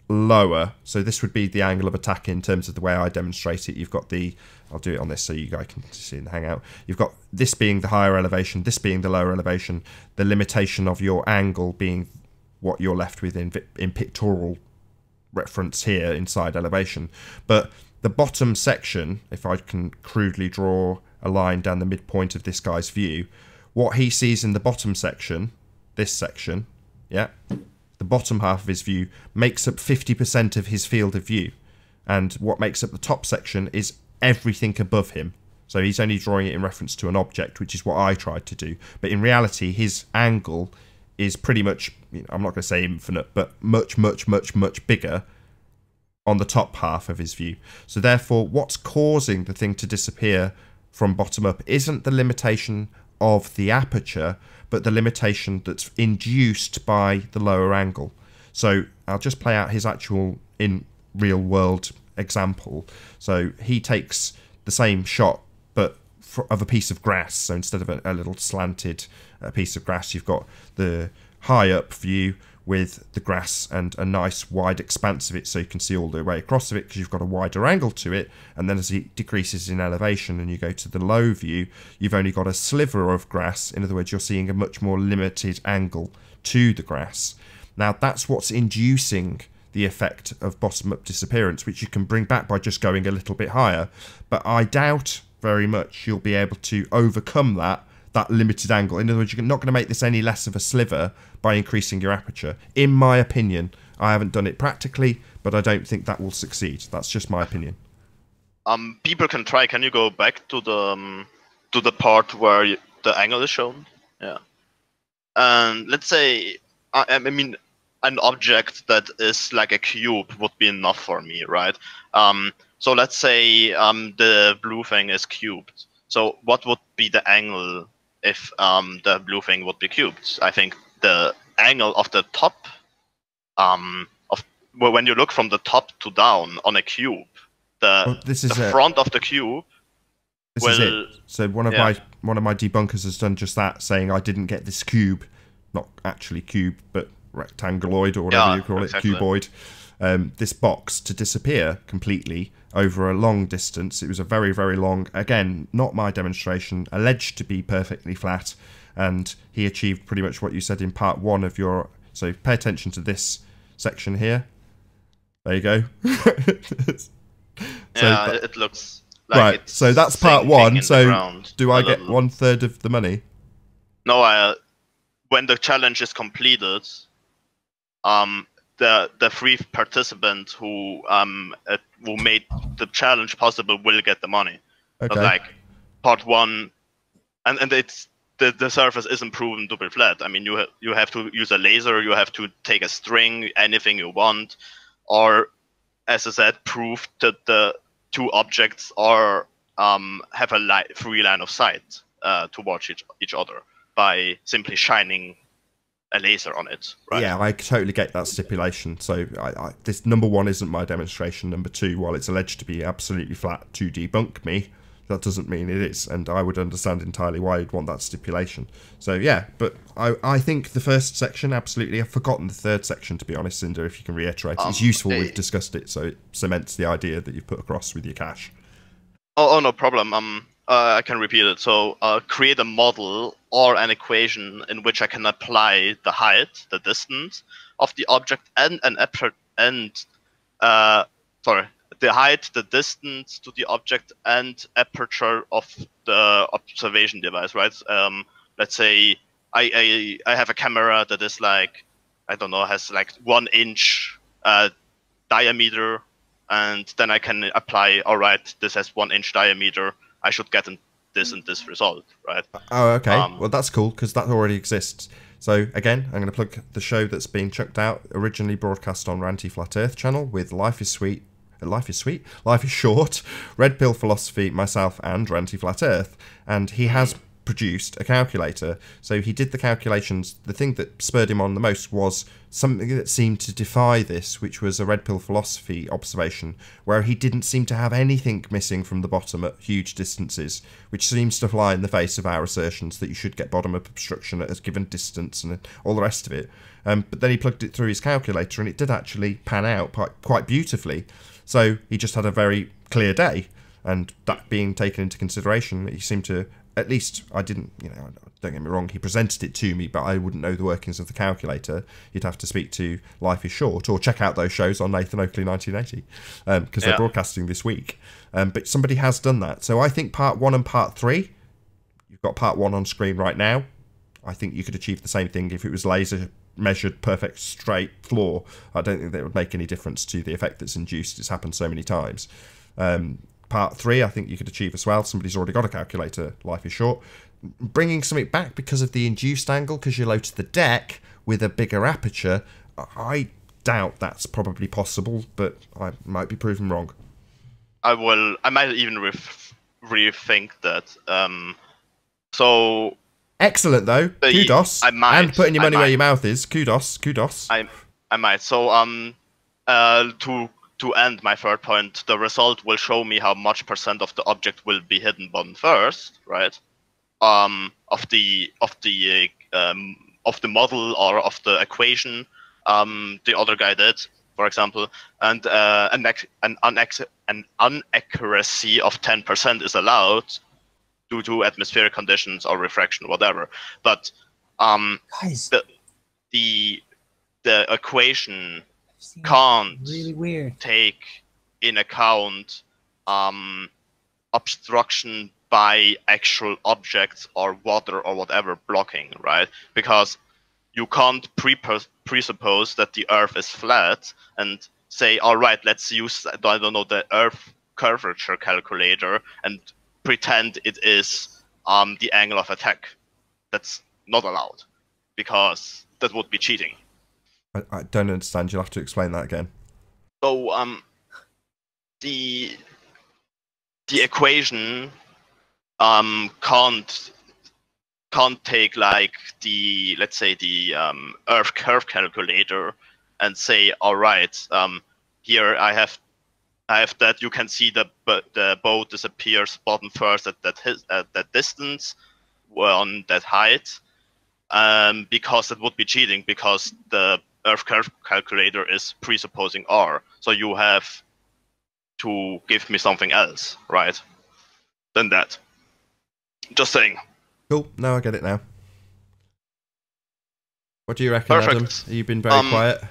lower, so this would be the angle of attack in terms of the way I demonstrate it. You've got the, I'll do it on this so you guys can see in the hangout. You've got this being the higher elevation, this being the lower elevation, the limitation of your angle being what you're left with in pictorial reference here inside elevation. But the bottom section, if I can crudely draw a line down the midpoint of this guy's view, what he sees in the bottom section, this section, yeah, the bottom half of his view makes up 50% of his field of view. And what makes up the top section is everything above him. So he's only drawing it in reference to an object, which is what I tried to do. But in reality, his angle is pretty much, I'm not going to say infinite, but much, much, much, much bigger on the top half of his view. So therefore, what's causing the thing to disappear from bottom up isn't the limitation of the aperture, but the limitation that's induced by the lower angle. So I'll just play out his actual in real world example. So he takes the same shot, but of a piece of grass. So instead of a little slanted piece of grass, you've got the high up view with the grass and a nice wide expanse of it, so you can see all the way across of it because you've got a wider angle to it. And then as it decreases in elevation and you go to the low view, you've only got a sliver of grass. In other words, you're seeing a much more limited angle to the grass. Now that's what's inducing the effect of bottom up disappearance, which you can bring back by just going a little bit higher. But I doubt very much you'll be able to overcome that limited angle. In other words, you're not going to make this any less of a sliver by increasing your aperture. In my opinion, I haven't done it practically, but I don't think that will succeed. That's just my opinion. People can try. Can you go back to the part where the angle is shown? Yeah. And let's say, I mean, an object that is like a cube would be enough for me, right? So let's say the blue thing is cubed. So what would be the angle if the blue thing would be cubed? I think the angle of the top, when you look from the top to down on a cube, the front of the cube. This is it. So one of my debunkers has done just that, saying I didn't get this cube, not actually cube, but rectanguloid or whatever you call it, cuboid. This box to disappear completely over a long distance. It was a very, very long, again, not my demonstration, alleged to be perfectly flat, and he achieved pretty much what you said in part one of your... So pay attention to this section here. There you go. It looks like right, it's so that's part one. So do I get 1/3 of the money? No, when the challenge is completed, the three participants who made the challenge possible will get the money. Okay. But like part one, and it's the surface isn't proven to be flat. I mean, you have to use a laser, you have to take a string, anything you want, or as I said, prove that the two objects are have a free line of sight towards each other by simply shining a laser on it. Right? Yeah, I totally get that stipulation. So this number one isn't my demonstration. Number two, while it's alleged to be absolutely flat to debunk me, that doesn't mean it is, and I would understand entirely why you'd want that stipulation. So yeah, but I think the first section, absolutely. I've forgotten the third section, to be honest, Cinder, if you can reiterate it. It's useful, we've discussed it, so it cements the idea that you've put across with your cache. Oh, no problem. I can repeat it. So create a model or an equation in which I can apply the height, the distance of the object, and an the height, the distance to the object, and aperture of the observation device, right? Let's say I have a camera that is like, I don't know, has like 1 inch diameter, and then I can apply, all right, this has 1 inch diameter, I should get this and this result, right? Oh, okay. Well, that's cool, because that already exists. So, again, I'm going to plug the show that's being chucked out, originally broadcast on Ranty Flat Earth channel with Life is Sweet, Life is Short, Red Pill Philosophy, myself, and Ranty Flat Earth. And he has produced a calculator. So he did the calculations. The thing that spurred him on the most was something that seemed to defy this, which was a Red Pill Philosophy observation, where he didn't seem to have anything missing from the bottom at huge distances, which seems to fly in the face of our assertions that you should get bottom-up obstruction at a given distance and all the rest of it. But then he plugged it through his calculator, and it did actually pan out quite beautifully. So he just had a very clear day, and that being taken into consideration, he seemed to, at least I didn't, don't get me wrong, he presented it to me, but I wouldn't know the workings of the calculator. You'd have to speak to Life is Short, or check out those shows on Nathan Oakley 1980, because they're broadcasting this week. But somebody has done that. So I think part one and part three, you've got part one on screen right now. I think you could achieve the same thing if it was laser measured perfect straight floor, I don't think that would make any difference to the effect that's induced. It's happened so many times. Part 3, I think you could achieve as well. Somebody's already got a calculator. Life is short. Bringing something back because of the induced angle, because you're low to the deck with a bigger aperture, I doubt that's probably possible, but I might be proven wrong. I might even rethink that. So excellent though. Kudos. And putting your money where your mouth is. Kudos. I might. So to end my third point, the result will show me how much % of the object will be hidden button first, right? Of the model or of the equation the other guy did, for example, and an inaccuracy of 10% is allowed due to atmospheric conditions or refraction, whatever. But guys, the equation can't really take in account obstruction by actual objects or water or whatever blocking, right? Because you can't presuppose that the Earth is flat and say, all right, let's use, I don't know, the Earth curvature calculator and pretend it is the angle of attack. That's not allowed, because that would be cheating. I don't understand. You'll have to explain that again. So the equation can't take like the, let's say, the Earth curve calculator and say, all right, here I have that. You can see the boat disappears bottom first at that distance, on that height, because that would be cheating, because the Earth curve calculator is presupposing R. So you have to give me something else, right? Than that. Just saying. Cool. No, I get it now. What do you reckon, Perfect. Adam? You've been very quiet.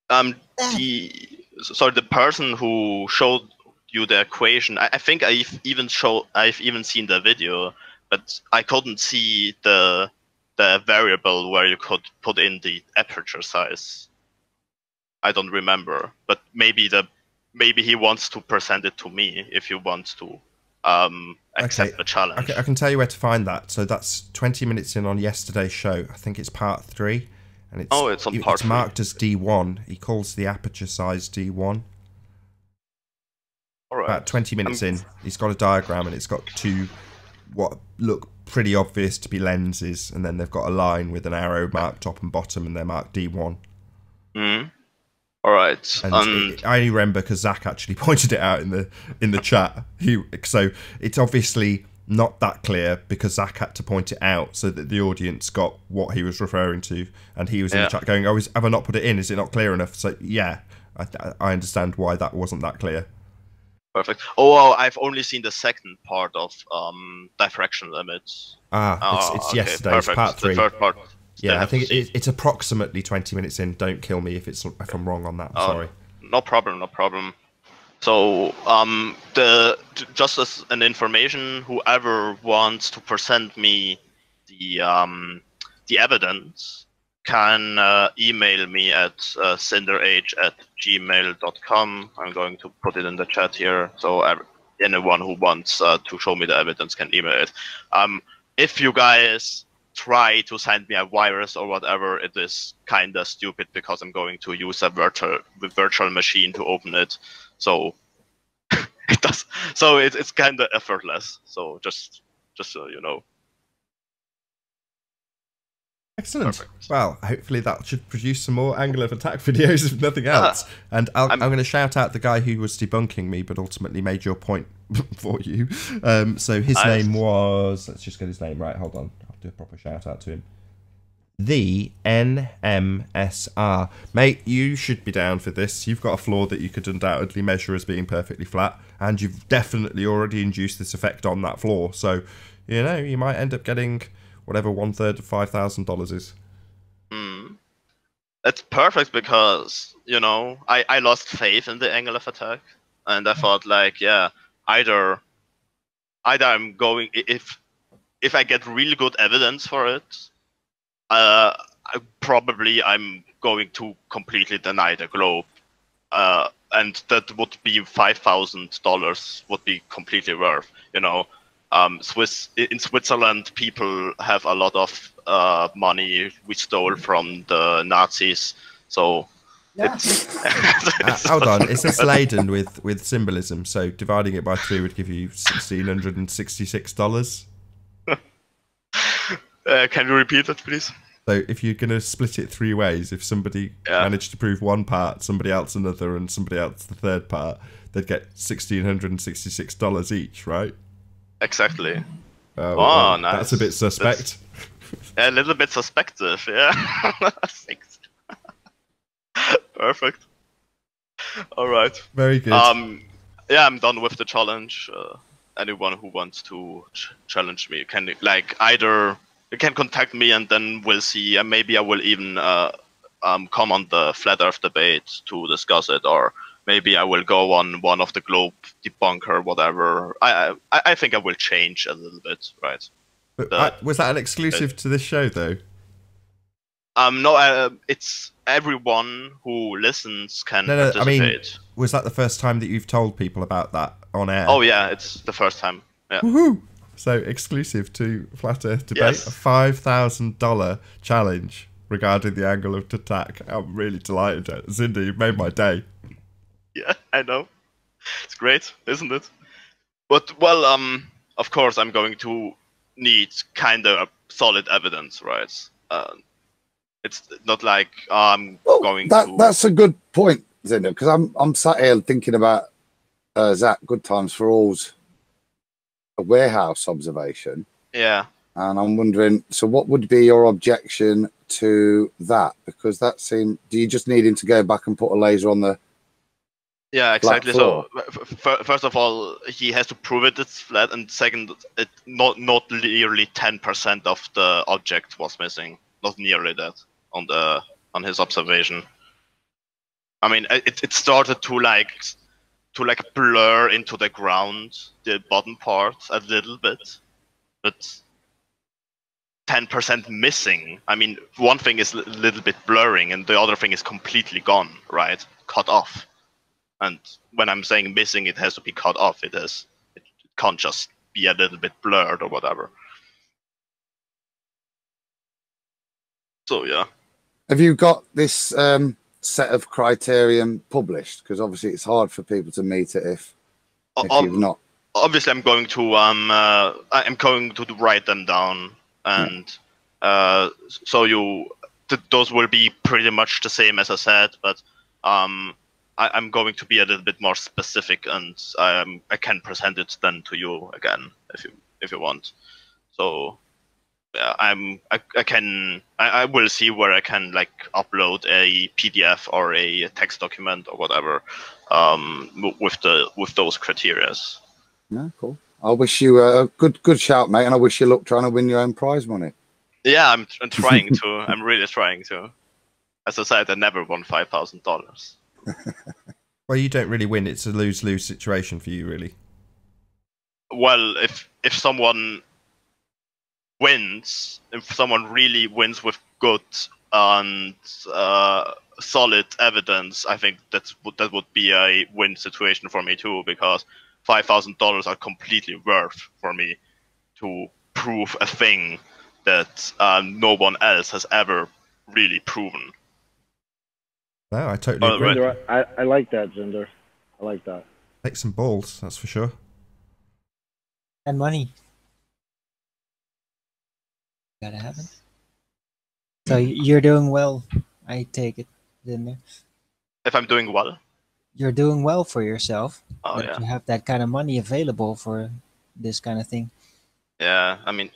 The person who showed you the equation, I think I've even seen the video, but I couldn't see the variable where you could put in the aperture size. I don't remember, but maybe he wants to present it to me if you want to accept the challenge. Okay, I can tell you where to find that. So that's 20 minutes in on yesterday's show. I think it's part 3. And it's on part 3. It's marked as D1. He calls the aperture size D1. All right. About 20 minutes in, he's got a diagram and it's got 2 what look pretty obvious to be lenses, and then they've got a line with an arrow marked top and bottom, and they're marked D1. All right. And I only remember because Zach actually pointed it out in the chat. So it's obviously not that clear because Zach had to point it out so that the audience got what he was referring to, and he was in the chat going, "Oh, have I not put it in? Is it not clear enough?" So yeah, I understand why that wasn't that clear. Perfect. Oh, well, I've only seen the second part of diffraction limits. It's yesterday's part 3. The third part. Yeah, I think it's approximately 20 minutes in. Don't kill me if I'm wrong on that. I'm sorry. No problem. So, just as an information, whoever wants to present me the evidence can email me at cinderage@gmail.com. I'm going to put it in the chat here, so anyone who wants to show me the evidence can email it. If you guys try to send me a virus or whatever, it is kind of stupid because I'm going to use a virtual machine to open it. So it does. So it's kind of effortless. So just so you know. Excellent. Perfect. Well, hopefully that should produce some more angle of attack videos, if nothing else. And I'm going to shout out the guy who was debunking me, but ultimately made your point for you. So his name was. Let's just get his name right. Hold on. I'll do a proper shout out to him. The NMSR. Mate, you should be down for this. You've got a floor that you could undoubtedly measure as being perfectly flat, and you've definitely already induced this effect on that floor. So, you know, you might end up getting whatever 1/3 of $5,000 is. It's perfect because, you know, I lost faith in the angle of attack, and I thought, like, yeah, either I'm going, if I get really good evidence for it, probably I'm going to completely deny the globe, and that would be $5,000 would be completely worth. You know, in Switzerland, people have a lot of money we stole from the Nazis, so. Yeah. Hold on, it says laden with symbolism, so dividing it by 3 would give you $1,666. Can you repeat that, please? So if you're going to split it 3 ways, if somebody managed to prove one part, somebody else another, and somebody else the third part, they'd get $1,666 each, right? Exactly. Well, nice. That's a bit suspect. A little bit suspective, yeah. Perfect. All right. Very good. Yeah, I'm done with the challenge. Anyone who wants to challenge me can either you can contact me and then we'll see. And maybe I will even come on the Flat Earth debate to discuss it, or maybe I will go on one of the Globe debunker, whatever. I think I will change a little bit, right? But was that an exclusive to this show, though? No, it's everyone who listens can participate. I mean, was that the first time that you've told people about that on air? Oh yeah, it's the first time. Yeah. Woohoo! So exclusive to Flat Earth Debate, Yes. a $5,000 challenge regarding the angle of attack. I'm really delighted. Zinda, you've made my day. Yeah, I know. It's great, isn't it? But well, of course, I'm going to need kind of solid evidence, right? It's not like I'm going to. That's a good point, Zinda, because I'm sat here thinking about Zach Good Times for All's a warehouse observation. Yeah. And I'm wondering, so what would be your objection to that? Because that seemed, do you just need him to go back and put a laser on the? Yeah, exactly. So first of all, he has to prove it's flat, and second, not nearly 10% of the object was missing. Not nearly that on his observation. I mean, it started to blur into the ground, the bottom part a little bit, but 10% missing. I mean, one thing is a little bit blurring, and the other thing is completely gone, right? Cut off. And when I'm saying missing, it has to be cut off. It can't just be a little bit blurred or whatever. So yeah. Have you got this set of criterion published? Because obviously it's hard for people to meet it if you've not. Obviously, I'm going to write them down, and so those will be pretty much the same as I said, but I'm going to be a little bit more specific, and I can present it then to you again if you want. So yeah, I will see where I can upload a PDF or a text document or whatever with those criteria. Yeah, cool. I wish you a good shout, mate, and I wish you luck trying to win your own prize money. Yeah, I'm trying to. I'm really trying to. As I said, I never won $5,000. Well, you don't really win. It's a lose-lose situation for you, really. Well, if someone wins, if someone really wins with good and solid evidence, I think that would be a win situation for me too, because $5,000 are completely worth for me to prove a thing that no one else has ever really proven. No, I totally agree. I like that, Zinder. I like that. Take some balls, that's for sure. And money. Gotta have it. So you're doing well, I take it, Zinder. If I'm doing well? You're doing well for yourself. Oh, that yeah. You have that kind of money available for this kind of thing. Yeah, I mean,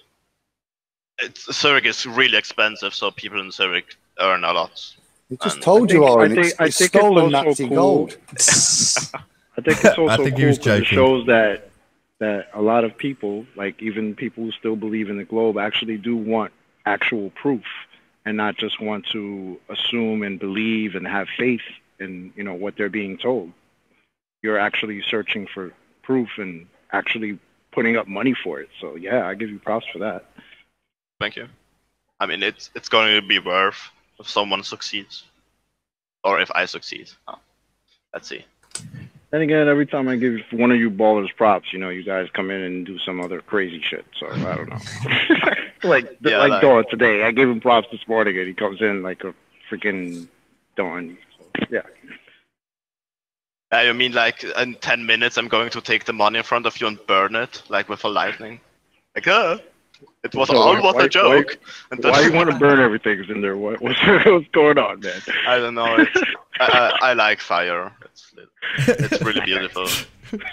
Zurich is really expensive, so people in Zurich earn a lot. He just told you, Oren. It's stolen Nazi gold. I think it's also cool because it shows that a lot of people, like even people who still believe in the globe, actually do want actual proof and not just want to assume and believe and have faith in what they're being told. You're actually searching for proof and actually putting up money for it. So yeah, I give you props for that. Thank you. I mean, it's going to be worth if someone succeeds, or if I succeed. Let's see. Then again, every time I give one of you ballers props, you guys come in and do some other crazy shit. So I don't know. like Dawn today, I gave him props this morning, and he comes in like a freaking Dawn. So, yeah. You mean like in 10 minutes I'm going to take the money in front of you and burn it, like with a lightning? Like, it was all a joke. Why you want to burn everything in there? What's going on, man? I don't know. I like fire. It's really beautiful.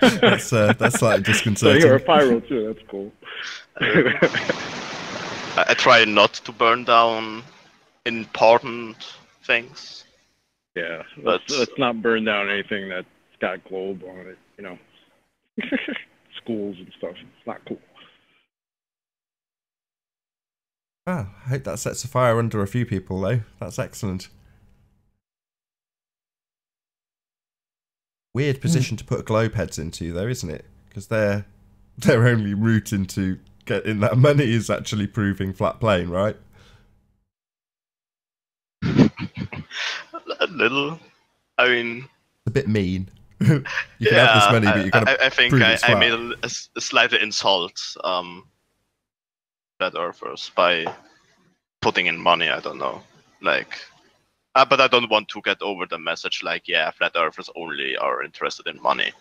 That's like disconcerting. So you're a pyro too. That's cool. I try not to burn down important things. Yeah, let's not burn down anything that's got globe on it. Schools and stuff. It's not cool. Well, I hope that sets a fire under a few people, though. That's excellent. Weird position to put globe heads into, though, isn't it? Because their only route into getting that money is actually proving flat plane, right? A little. I mean, a bit mean. You can have this money, but you got to. I think I made a slightly insult flat earthers by putting in money. I don't know, like. But I don't want to get over the message like, yeah, flat earthers only are interested in money.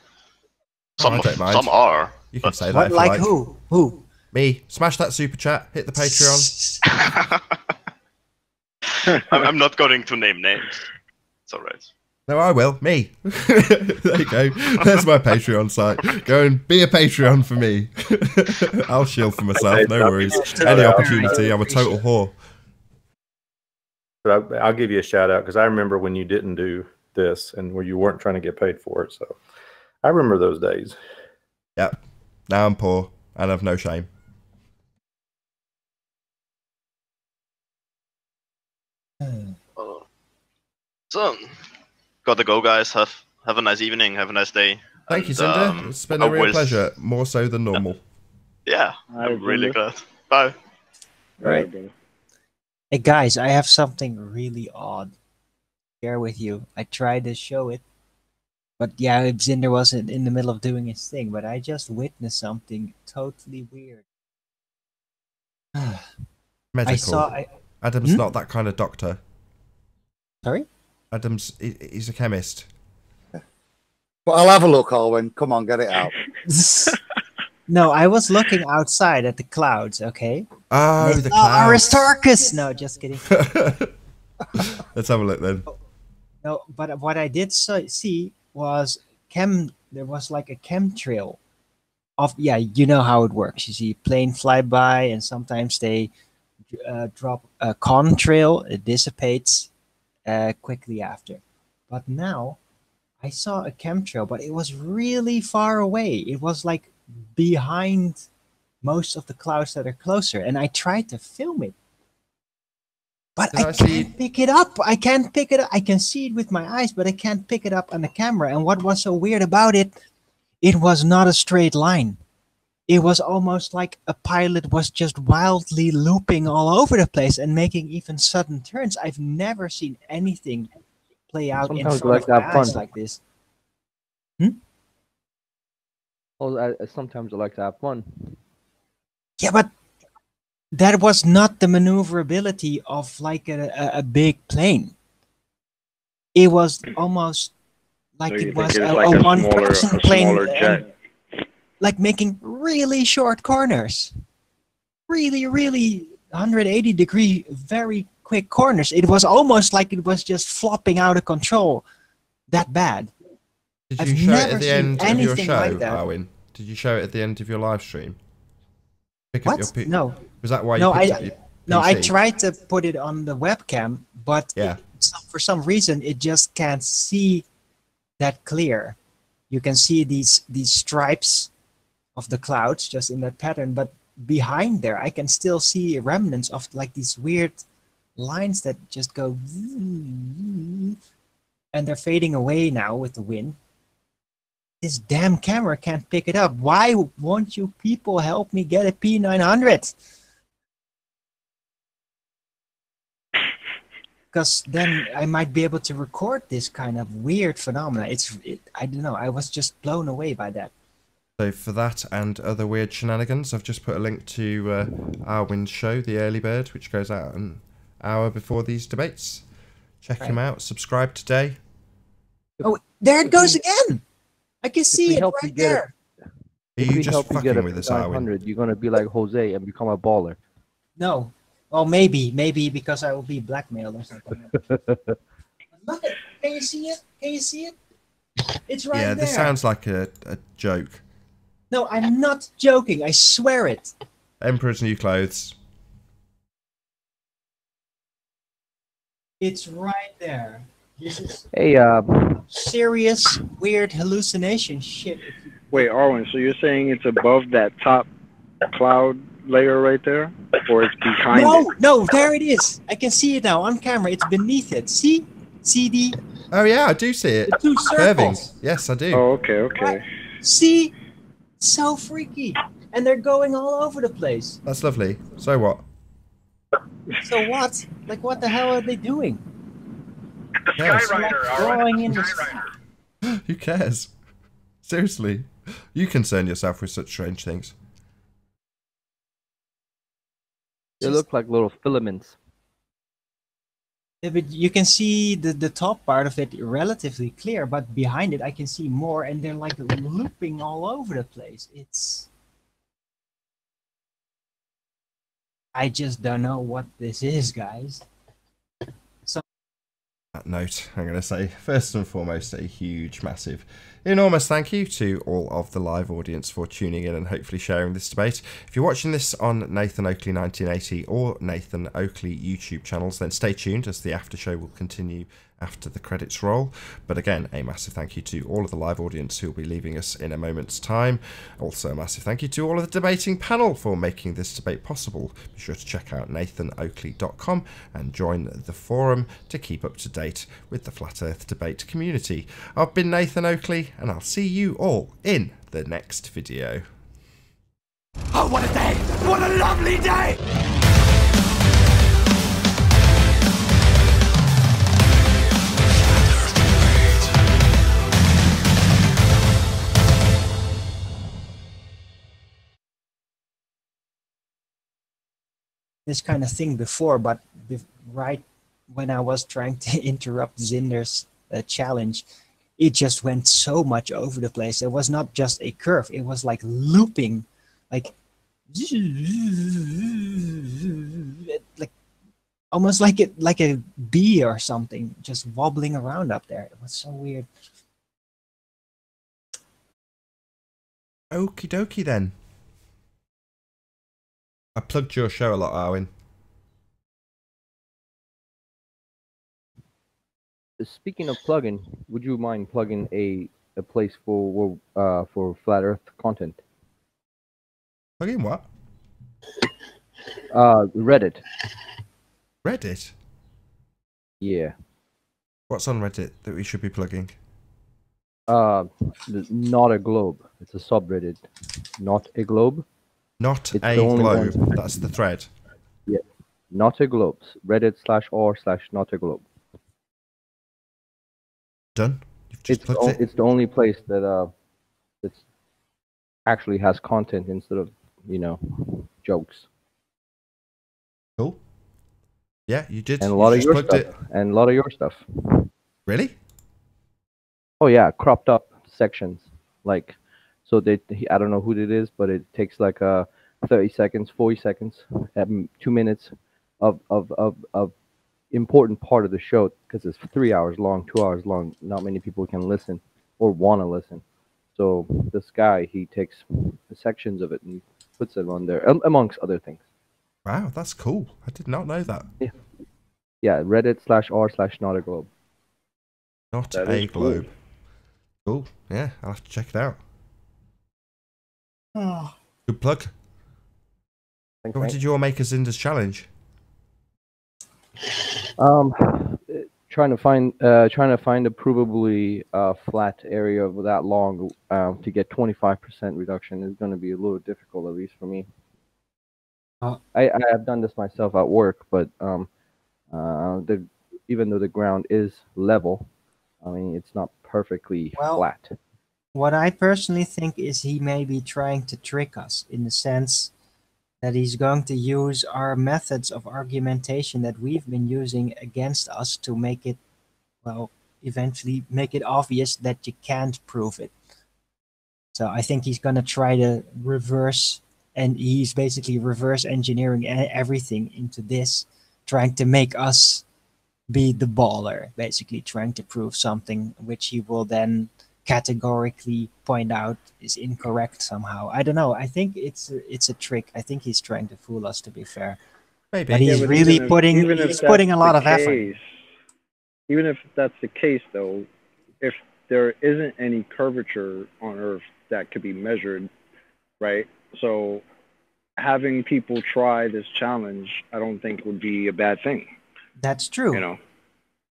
Some are. You can say that. Like who? Who? Me. Smash that super chat. Hit the Patreon. I'm not going to name names. It's alright. No, I will. Me. There you go. There's my Patreon site. Go and be a Patreon for me. I'll shield for myself. No worries. Any opportunity. I'm a total whore. But I'll give you a shout out because I remember when you didn't do this and where you weren't trying to get paid for it. So I remember those days. Yep. Now I'm poor and I've no shame. So, gotta go, guys. Have a nice evening. Have a nice day. Thank you, Cinder. It's been a real pleasure. More so than normal. Yeah, I'm really glad. Bye. Right. Hey guys, I have something really odd to share with you. I tried to show it, but yeah, Zinder wasn't in the middle of doing his thing, but I just witnessed something totally weird. Medical. Adam's not that kind of doctor. Sorry? Adam's, he's a chemist. But I'll have a look, Alwyn. Come on, get it out. No, I was looking outside at the clouds, okay? Oh, the clouds. Aristarchus! No, just kidding. Let's have a look then. No, but what I did see was there was like a chemtrail of, yeah, you know how it works. You see plane fly by and sometimes they drop a contrail. It dissipates quickly after. But now I saw a chemtrail, but it was really far away. It was like behind most of the clouds that are closer, and I tried to film it, but I can't pick it up. I can't pick it up. I can see it with my eyes, but I can't pick it up on the camera. And what was so weird about it, it was not a straight line. It was almost like a pilot was just wildly looping all over the place and making even sudden turns. I've never seen anything play out in front of my eyes like this. Well, sometimes I like to have fun. Yeah, but that was not the maneuverability of like a big plane. It was almost like it was a one-person plane, like making really short corners. Really, really 180-degree, very quick corners. It was almost like it was just flopping out of control. That bad. Did you show it at the end of your show, Arwin? Did you show it at the end of your live stream? What? No. Was that why you picked up your PC? No, I tried to put it on the webcam, but yeah. For some reason, it just can't see that clear. You can see these stripes of the clouds just in that pattern, but behind there, I can still see remnants of like these weird lines that just go, and they're fading away now with the wind. This damn camera can't pick it up. Why won't you people help me get a P900? because then I might be able to record this kind of weird phenomena. I don't know. I was just blown away by that. So for that and other weird shenanigans, I've just put a link to Arwin's show, The Early Bird, which goes out an hour before these debates. Check him out. Subscribe today. Oh, there it goes again. I can see it right there. Are you just fucking with us, Arwin? You're gonna be like Jose and become a baller. No. Well, maybe because I will be blackmailed or something. Look at, can you see it? Can you see it? It's right there. Yeah, this sounds like a joke. No, I'm not joking. I swear it. Emperor's New Clothes. It's right there. This is serious, weird hallucination shit. Wait, Arwen, so you're saying it's above that top cloud layer right there? Or it's behind it? No, there it is. I can see it now on camera. It's beneath it. See? CD. Oh, yeah, I do see it. The two circles. Yes, I do. Oh, okay. Right. See? So freaky. And they're going all over the place. That's lovely. So what? So what? Like, what the hell are they doing? The Skyrider, drawing in the... Who cares? Seriously. You concern yourself with such strange things. They look like little filaments. Yeah, but you can see the top part of it relatively clear, but behind it I can see more, and they're like looping all over the place. I just don't know what this is, guys. So that note, I'm going to say, first and foremost, a huge, massive, enormous thank you to all of the live audience for tuning in and hopefully sharing this debate. If you're watching this on Nathan Oakley 1980 or Nathan Oakley YouTube channels, then stay tuned as the after show will continue after the credits roll. But again, a massive thank you to all of the live audience who will be leaving us in a moment's time. Also a massive thank you to all of the debating panel for making this debate possible. Be sure to check out nathanoakley.com and join the forum to keep up to date with the Flat Earth debate community. I've been Nathan Oakley, and I'll see you all in the next video. Oh, what a day! What a lovely day! this kind of thing before, but right when I was trying to interrupt Zinder's challenge, it just went so much over the place. It was not just a curve; it was like looping, like almost like a bee or something, just wobbling around up there. It was so weird. Okie dokie then. I plugged your show a lot, Arwin. Speaking of plugging, would you mind plugging a place for Flat Earth content? Plugging what? Reddit. Reddit? Yeah. What's on Reddit that we should be plugging? Not a globe. It's a subreddit. Not a globe. Not it's a globe. That's the thread. Yeah. Not a globe. Reddit/r/not a globe. Done. You've just plugged it. It's the only place that that's actually has content instead of, you know, jokes. Cool. Yeah, you did. And a lot of your stuff. And a lot of your stuff. Really? Oh yeah, cropped up sections. Like, so I don't know who it is, but it takes like 30 seconds, 40 seconds, 2 minutes of important part of the show, because it's 3 hours long, 2 hours long. Not many people can listen or want to listen. So this guy, he takes sections of it and puts it on there, amongst other things. Wow, that's cool. I did not know that. Yeah. Yeah, Reddit/r/not a globe. Not a globe. Cool. Yeah, I'll have to check it out. Oh. Good plug. Thanks, what did you all make as Zinder's challenge? Trying to find a provably flat area with that long to get 25% reduction is going to be a little difficult, at least for me. I have done this myself at work, but even though the ground is level. I mean, it's not perfectly flat. What I personally think is he may be trying to trick us in the sense that he's going to use our methods of argumentation that we've been using against us to make it, well, eventually make it obvious that you can't prove it. So I think he's going to try to reverse, and he's basically reverse engineering everything into this, trying to make us be the baller, basically trying to prove something which he will then categorically point out is incorrect somehow. I don't know. I think it's a trick. I think he's trying to fool us, to be fair. Maybe. But he's really putting a lot of effort. Even if that's the case, though, if there isn't any curvature on Earth that could be measured, right? So having people try this challenge, I don't think would be a bad thing. That's true. You know.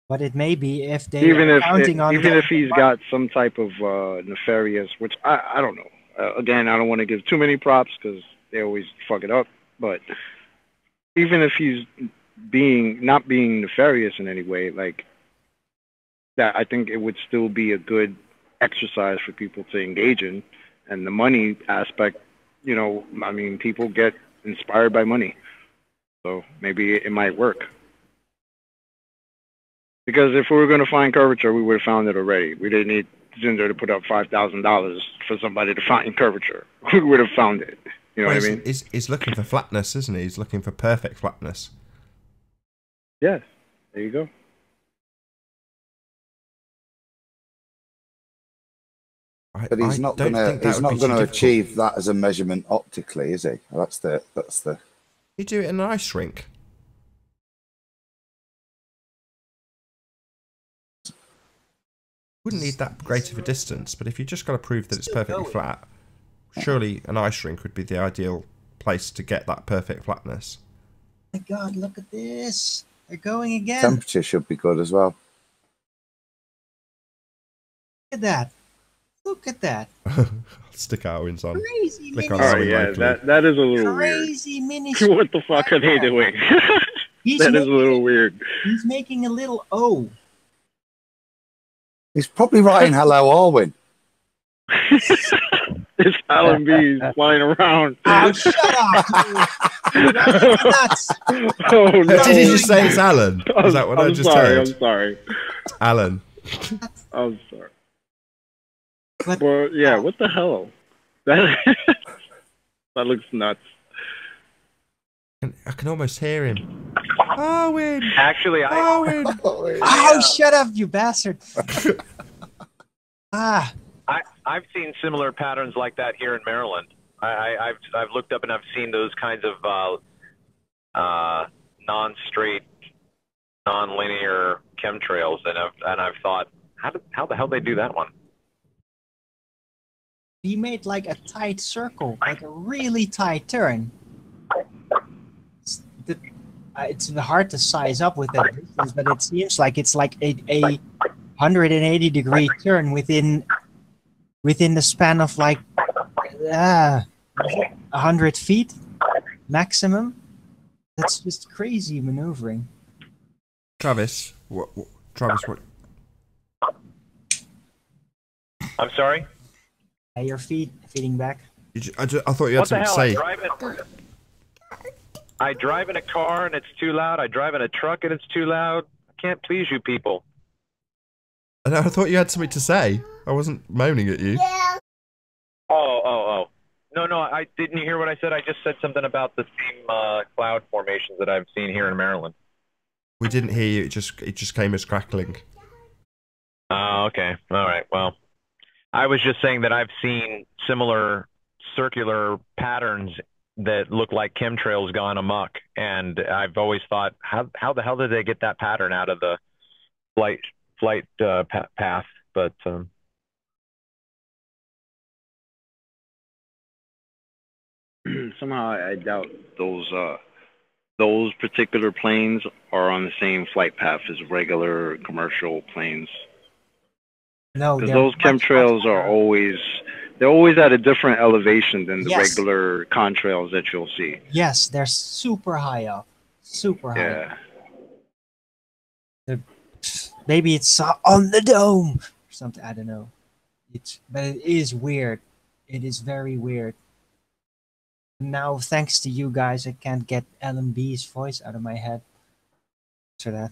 But it may be if they even are if counting on even if he's got some type of nefarious, which I don't know. Again, I don't want to give too many props because they always fuck it up. But even if he's not being nefarious in any way, like that, I think it would still be a good exercise for people to engage in. And the money aspect, you know, I mean, people get inspired by money, so maybe it might work. Because if we were going to find curvature, we would have found it already. We didn't need Zinder to put up $5,000 for somebody to find curvature. We would have found it. You know what I mean? He's looking for flatness, isn't he? He's looking for perfect flatness. Yes. There you go. But he's not going to achieve that as a measurement optically, is he? That's the. You do it in an ice rink. Wouldn't need that great of a distance, but if you just got to prove that it's perfectly flat, surely an ice rink would be the ideal place to get that perfect flatness. Oh my God, look at this. They're going again. Temperature should be good as well. Look at that. Look at that. I'll stick Arwen's on. Crazy Click mini. on Oh yeah, that is a little crazy weird. Mini. What the fuck are they doing? That is a little weird. He's making a little O. He's probably writing "Hello, Arwen." It's Alan B flying around. Oh, shut up! Oh no! Did he just say it's Alan? Is that what I just heard? I'm sorry. Alan. I'm sorry. Well, yeah. What the hell? That looks nuts. I can almost hear him. Arwen! Actually, Arwen! Oh, shut up, you bastard! I've seen similar patterns like that here in Maryland. I've looked up and I've seen those kinds of non-straight, non-linear chemtrails, and I've thought, how the hell did they do that one? He made like a tight circle, like a really tight turn. It's hard to size up with that distance, but it seems like it's like a 180-degree turn within the span of like 100 feet maximum. That's just crazy maneuvering. Travis, Travis, what? I'm sorry? Your feet feeding back. I thought you had something to say. I drive in a car and it's too loud. I drive in a truck and it's too loud. I can't please you people. I thought you had something to say. I wasn't moaning at you. Yeah. Oh. No, I didn't hear what I said. I just said something about the same cloud formations that I've seen here in Maryland. We didn't hear you. It just came as crackling. Oh, okay. All right. Well, I was just saying that I've seen similar circular patterns that look like chemtrails gone amok, and I've always thought, how the hell did they get that pattern out of the flight path? But somehow I doubt those particular planes are on the same flight path as regular commercial planes. No, because those chemtrails are always at a different elevation than the regular contrails that you'll see. Yes, they're super high up. Super high. Yeah. Up. maybe it's on the dome or something. I don't know. But it is weird. It is very weird. Now, thanks to you guys, I can't get LMB's voice out of my head. For that.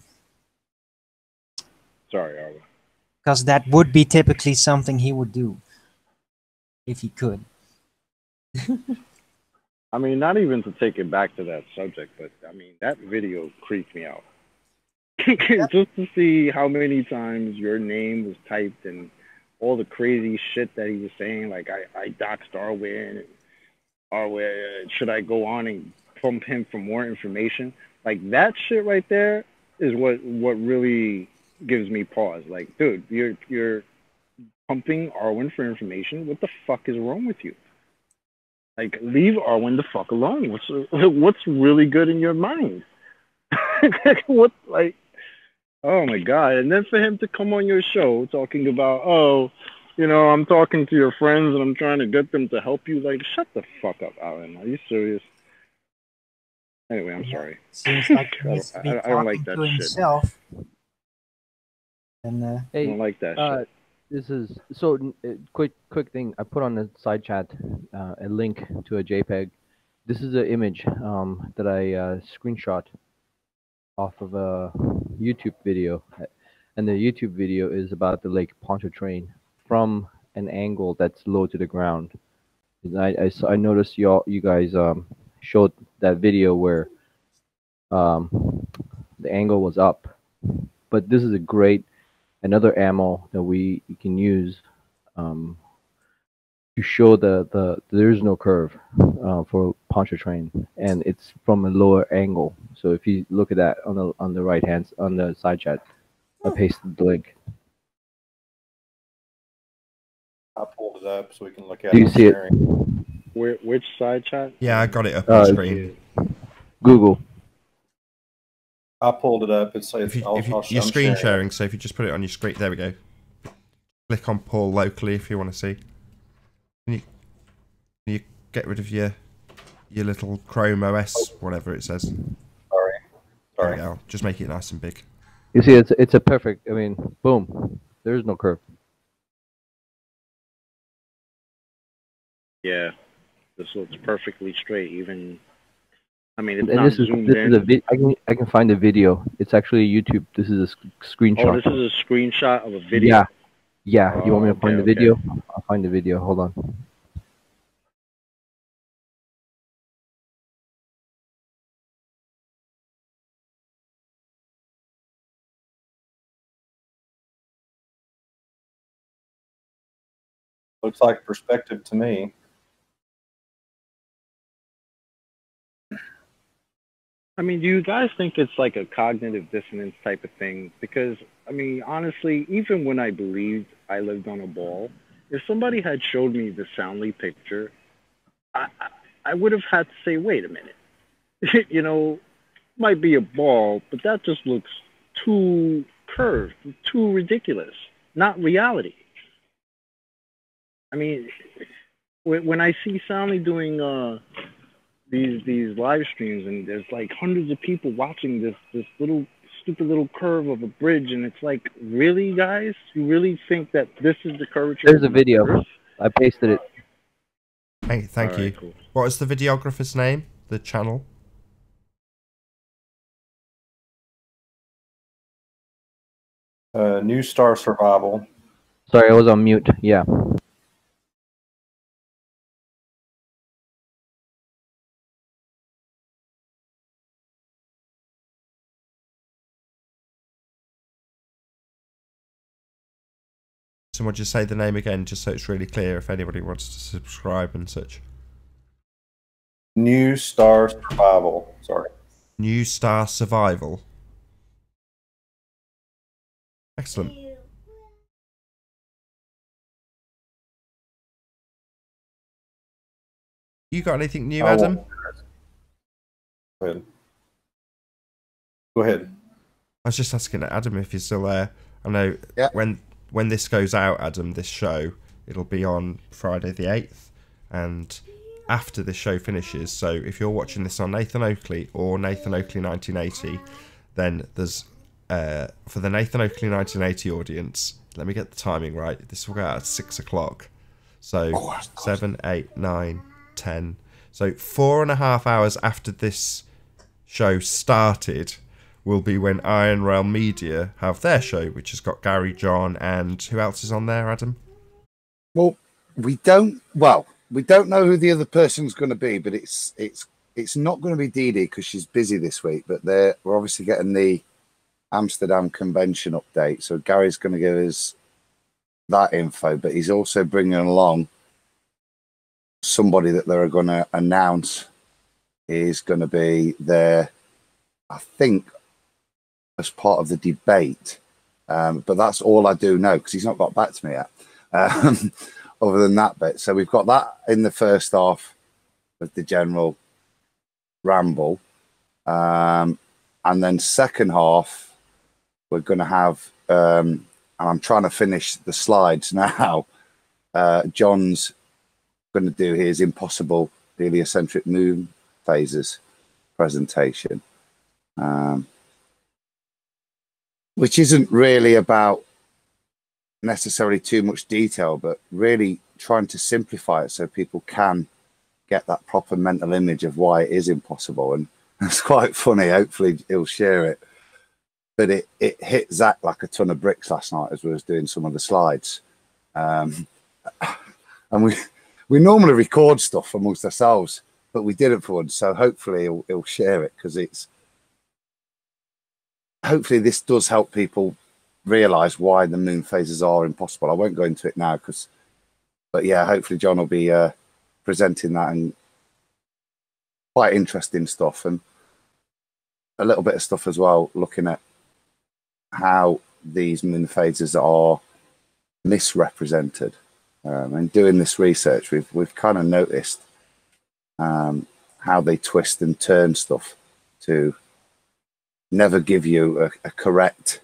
Sorry, Arlo. Because that would be typically something he would do if he could. I mean, not even to take it back to that subject, but I mean, that video creeped me out. Just to see how many times your name was typed and all the crazy shit that he was saying, like I doxed Arwin, and Arwin, should I go on and pump him for more information? Like that shit right there is what really gives me pause. Like, dude, you're pumping Arwin for information. What the fuck is wrong with you? Like, leave Arwin the fuck alone. What's really good in your mind? What, like, oh my god! And then for him to come on your show talking about, oh, you know, I'm talking to your friends and I'm trying to get them to help you. Like, shut the fuck up, Alan. Are you serious? Anyway, I'm sorry. Seems like he I needs to be don't like that talking to shit. himself. And I don't like that shit. This is so quick thing. I put on the side chat a link to a JPEG. This is an image that I screenshot off of a YouTube video, and the YouTube video is about the Lake Pontchartrain from an angle that's low to the ground. I noticed you guys showed that video where the angle was up, but this is a great another ammo that we can use to show there is no curve for Pontchartrain, and it's from a lower angle. So if you look at that on the right hand on the side chat, I pasted the link. I pulled it up so we can look at Do you it. see it? Which side chat? Yeah, I got it up on screen. Google. I pulled it up. It's you're screen sharing, so if you just put it on your screen, there we go. Click on Paul locally if you want to see. Can you get rid of your little Chrome OS, whatever it says? Sorry. There we go. Just make it nice and big. You see, it's a perfect. I mean, boom. There is no curve. Yeah, this looks perfectly straight. Even, I mean, it's And not this is zoomed in. I can find the video. It's actually YouTube. This is a screenshot. Oh, this is a screenshot of a video. Yeah. You want me to find the okay. video? I'll find the video. Hold on. Looks like perspective to me. I mean, do you guys think it's like a cognitive dissonance type of thing? Because, I mean, honestly, even when I believed I lived on a ball, if somebody had showed me the Soundly picture, I would have had to say, wait a minute. You know, might be a ball, but that just looks too curved, too ridiculous, not reality. I mean, when I see Soundly doing these live streams, and there's like hundreds of people watching this little stupid little curve of a bridge, and it's like, really, guys, you really think that this is the curvature? There's a video. I pasted it. Thank you. Cool. What is the videographer's name? The channel? New Star Survival. Sorry, I was on mute. Yeah. So would you say the name again, just so it's really clear if anybody wants to subscribe and such? New Star Survival. Sorry. New Star Survival. Excellent. You got anything new, Adam? Go ahead. Go ahead. I was just asking Adam if he's still there. I know when this goes out, Adam, this show, it'll be on Friday the 8th. And after this show finishes, so if you're watching this on Nathan Oakley or Nathan Oakley 1980, then there's for the Nathan Oakley 1980 audience, let me get the timing right. This will go out at 6 o'clock. So 7, 8, 9, 10. So 4.5 hours after this show started will be when Iron Realm Media have their show, which has got Gary, John, and who else is on there, Adam? Well, we don't know who the other person's going to be, but it's not going to be Dee Dee because she's busy this week. But we're obviously getting the Amsterdam convention update, so Gary's going to give us that info. But he's also bringing along somebody that they're going to announce is going to be there, I think, as part of the debate. But that's all I do know because he's not got back to me yet. Other than that bit, so we've got that in the first half of the general ramble, and then second half we're going to have, and I'm trying to finish the slides now. John's going to do his impossible heliocentric moon phases presentation, which isn't really about necessarily too much detail, but really trying to simplify it so people can get that proper mental image of why it is impossible. And it's quite funny. Hopefully he'll share it. But it hit Zach like a ton of bricks last night as we was doing some of the slides. And we normally record stuff amongst ourselves, but we didn't for once. So hopefully he'll share it because hopefully this does help people realize why the moon phases are impossible. I won't go into it now but yeah, hopefully John will be presenting that, and quite interesting stuff, and a little bit of stuff as well, looking at how these moon phases are misrepresented. And doing this research, we've kind of noticed how they twist and turn stuff to never give you a correct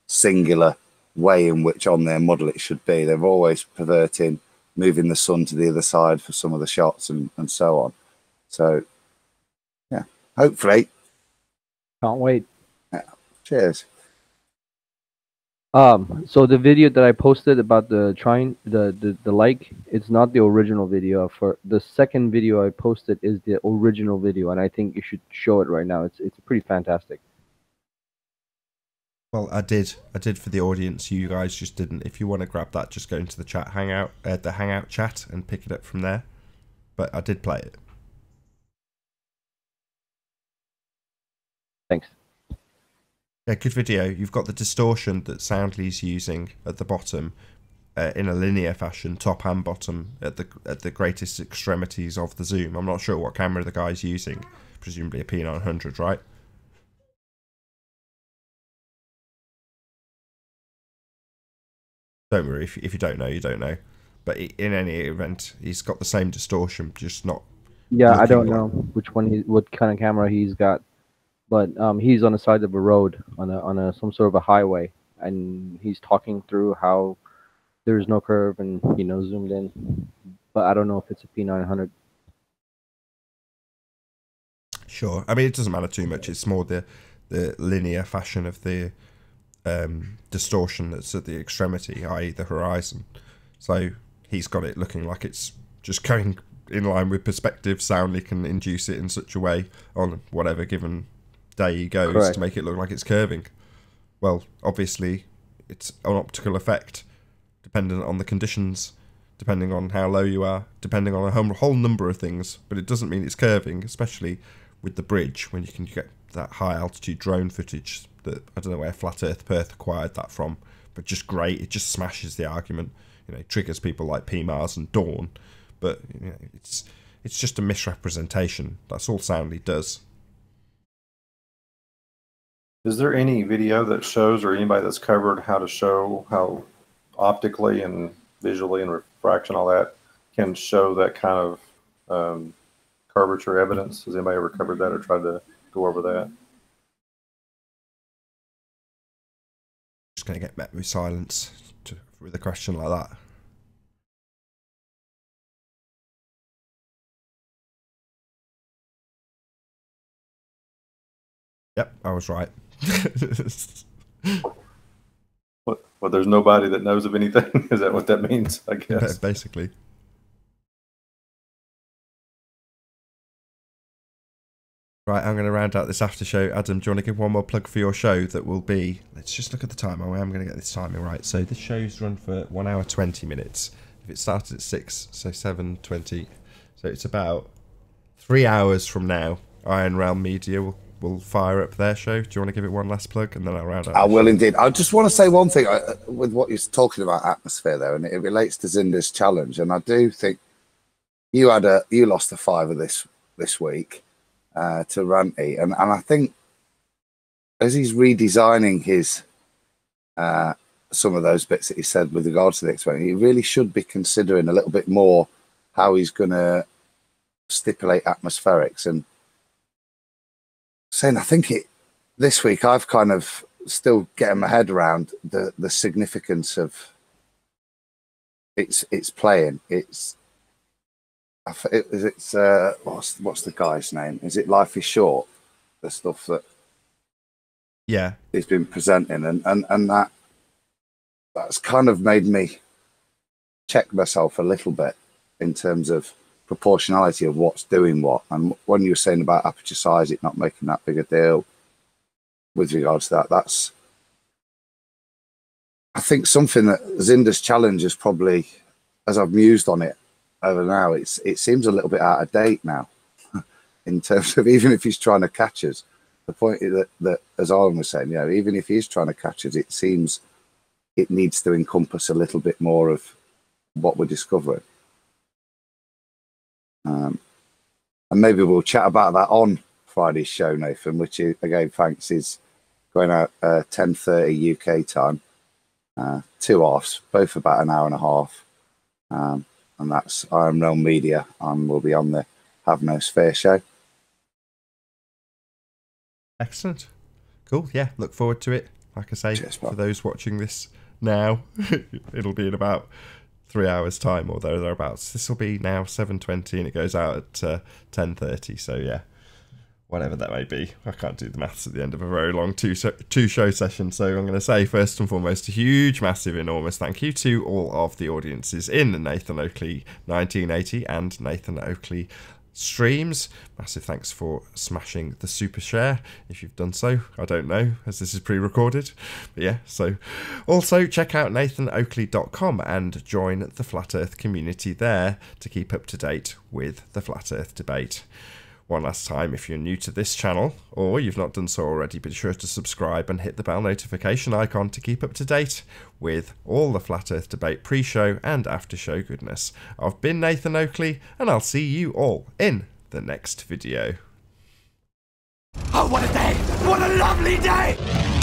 singular way in which on their model it should be. They're always perverting, moving the sun to the other side for some of the shots and so on. So yeah, hopefully. Can't wait. Yeah. Cheers. So the video that I posted about the like, it's not the original video. For the second video I posted is the original video, and I think you should show it right now. It's pretty fantastic. Well, I did for the audience. You guys just didn't. If you want to grab that, just go into the chat the Hangout chat and pick it up from there. But I did play it. Thanks. Yeah, good video. You've got the distortion that Soundly's using at the bottom, in a linear fashion, top and bottom, at the greatest extremities of the zoom. I'm not sure what camera the guy's using. Presumably a P900, right? Don't worry, if you don't know, you don't know. But in any event, he's got the same distortion, just not. Yeah, I don't know which one what kind of camera he's got, but he's on the side of a road on some sort of a highway, and he's talking through how there's no curve and zoomed in. But I don't know if it's a P900. Sure, I mean it doesn't matter too much. It's more the linear fashion of the distortion that's at the extremity, i.e. the horizon. So he's got it looking like it's just going in line with perspective. Soundly can induce it in such a way on whatever given day he goes. Correct. To make it look like it's curving. Well, obviously it's an optical effect dependent on the conditions, depending on how low you are, depending on a whole number of things, but it doesn't mean it's curving, especially with the bridge when you can get that high altitude drone footage that I don't know where Flat Earth Perth acquired that from, but just great. It just smashes the argument. It triggers people like PMars and Dawn, but it's just a misrepresentation. That's all Soundly does. Is there any video that shows, or anybody that's covered how to show how optically and visually and refraction, all that, can show that kind of curvature evidence? Has anybody ever covered that or tried to go over that? Just going to get met with silence with a question like that. Yep, I was right. Well, there's nobody that knows of anything. Is that what that means? I guess. Basically. Right, I'm going to round out this after show. Adam, do you want to give one more plug for your show that will be... Let's just look at the time. Oh, I'm going to get this timing right. So this show's run for 1 hour 20 minutes. If it started at 6, so 7:20. So it's about 3 hours from now. Iron Realm Media will fire up their show. Do you want to give it one last plug, and then I'll round out? I will indeed. I just want to say one thing with what you're talking about atmosphere there, and it relates to Zinda's challenge. And I do think you lost a fiver this week to Ranty, and I think as he's redesigning his some of those bits that he said with regards to the experiment, he really should be considering a little bit more how he's going to stipulate atmospherics. And saying, I think this week I've kind of still getting my head around the significance of it's playing. It's what's the guy's name? Is it Life is Short? The stuff that he's been presenting, and that's kind of made me check myself a little bit in terms of proportionality of what's doing what. And when you were saying about aperture size, it not making that big a deal with regards to that, that's, I think, something that Zinda's challenge is probably, as I've mused on it over now, it seems a little bit out of date now in terms of, even if he's trying to catch us, the point is that as Alan was saying, even if he's trying to catch us, it seems it needs to encompass a little bit more of what we're discovering. And maybe we'll chat about that on Friday's show, Nathan, which is, again, thanks, is going out 10:30 UK time. 2 offs, both about an hour and a half. And that's Iron Realm Media, and we'll be on the Have No Sphere show. Excellent. Cool. Yeah, look forward to it. Like I say, for those watching this now, it'll be in about 3 hours time or thereabouts. This will be now 7:20 and it goes out at 10:30. So yeah, whatever that may be. I can't do the maths at the end of a very long two show session. So I'm going to say, first and foremost, a huge, massive, enormous thank you to all of the audiences in the Nathan Oakley 1980 and Nathan Oakley streams. Massive thanks for smashing the super share. If you've done so, I don't know, as this is pre-recorded, but yeah. So also check out nathanoakley.com and join the Flat Earth community there to keep up to date with the Flat Earth debate. One last time, if you're new to this channel or you've not done so already, be sure to subscribe and hit the bell notification icon to keep up to date with all the Flat Earth debate pre-show and after-show goodness. I've been Nathan Oakley, and I'll see you all in the next video. Oh, what a day! What a lovely day!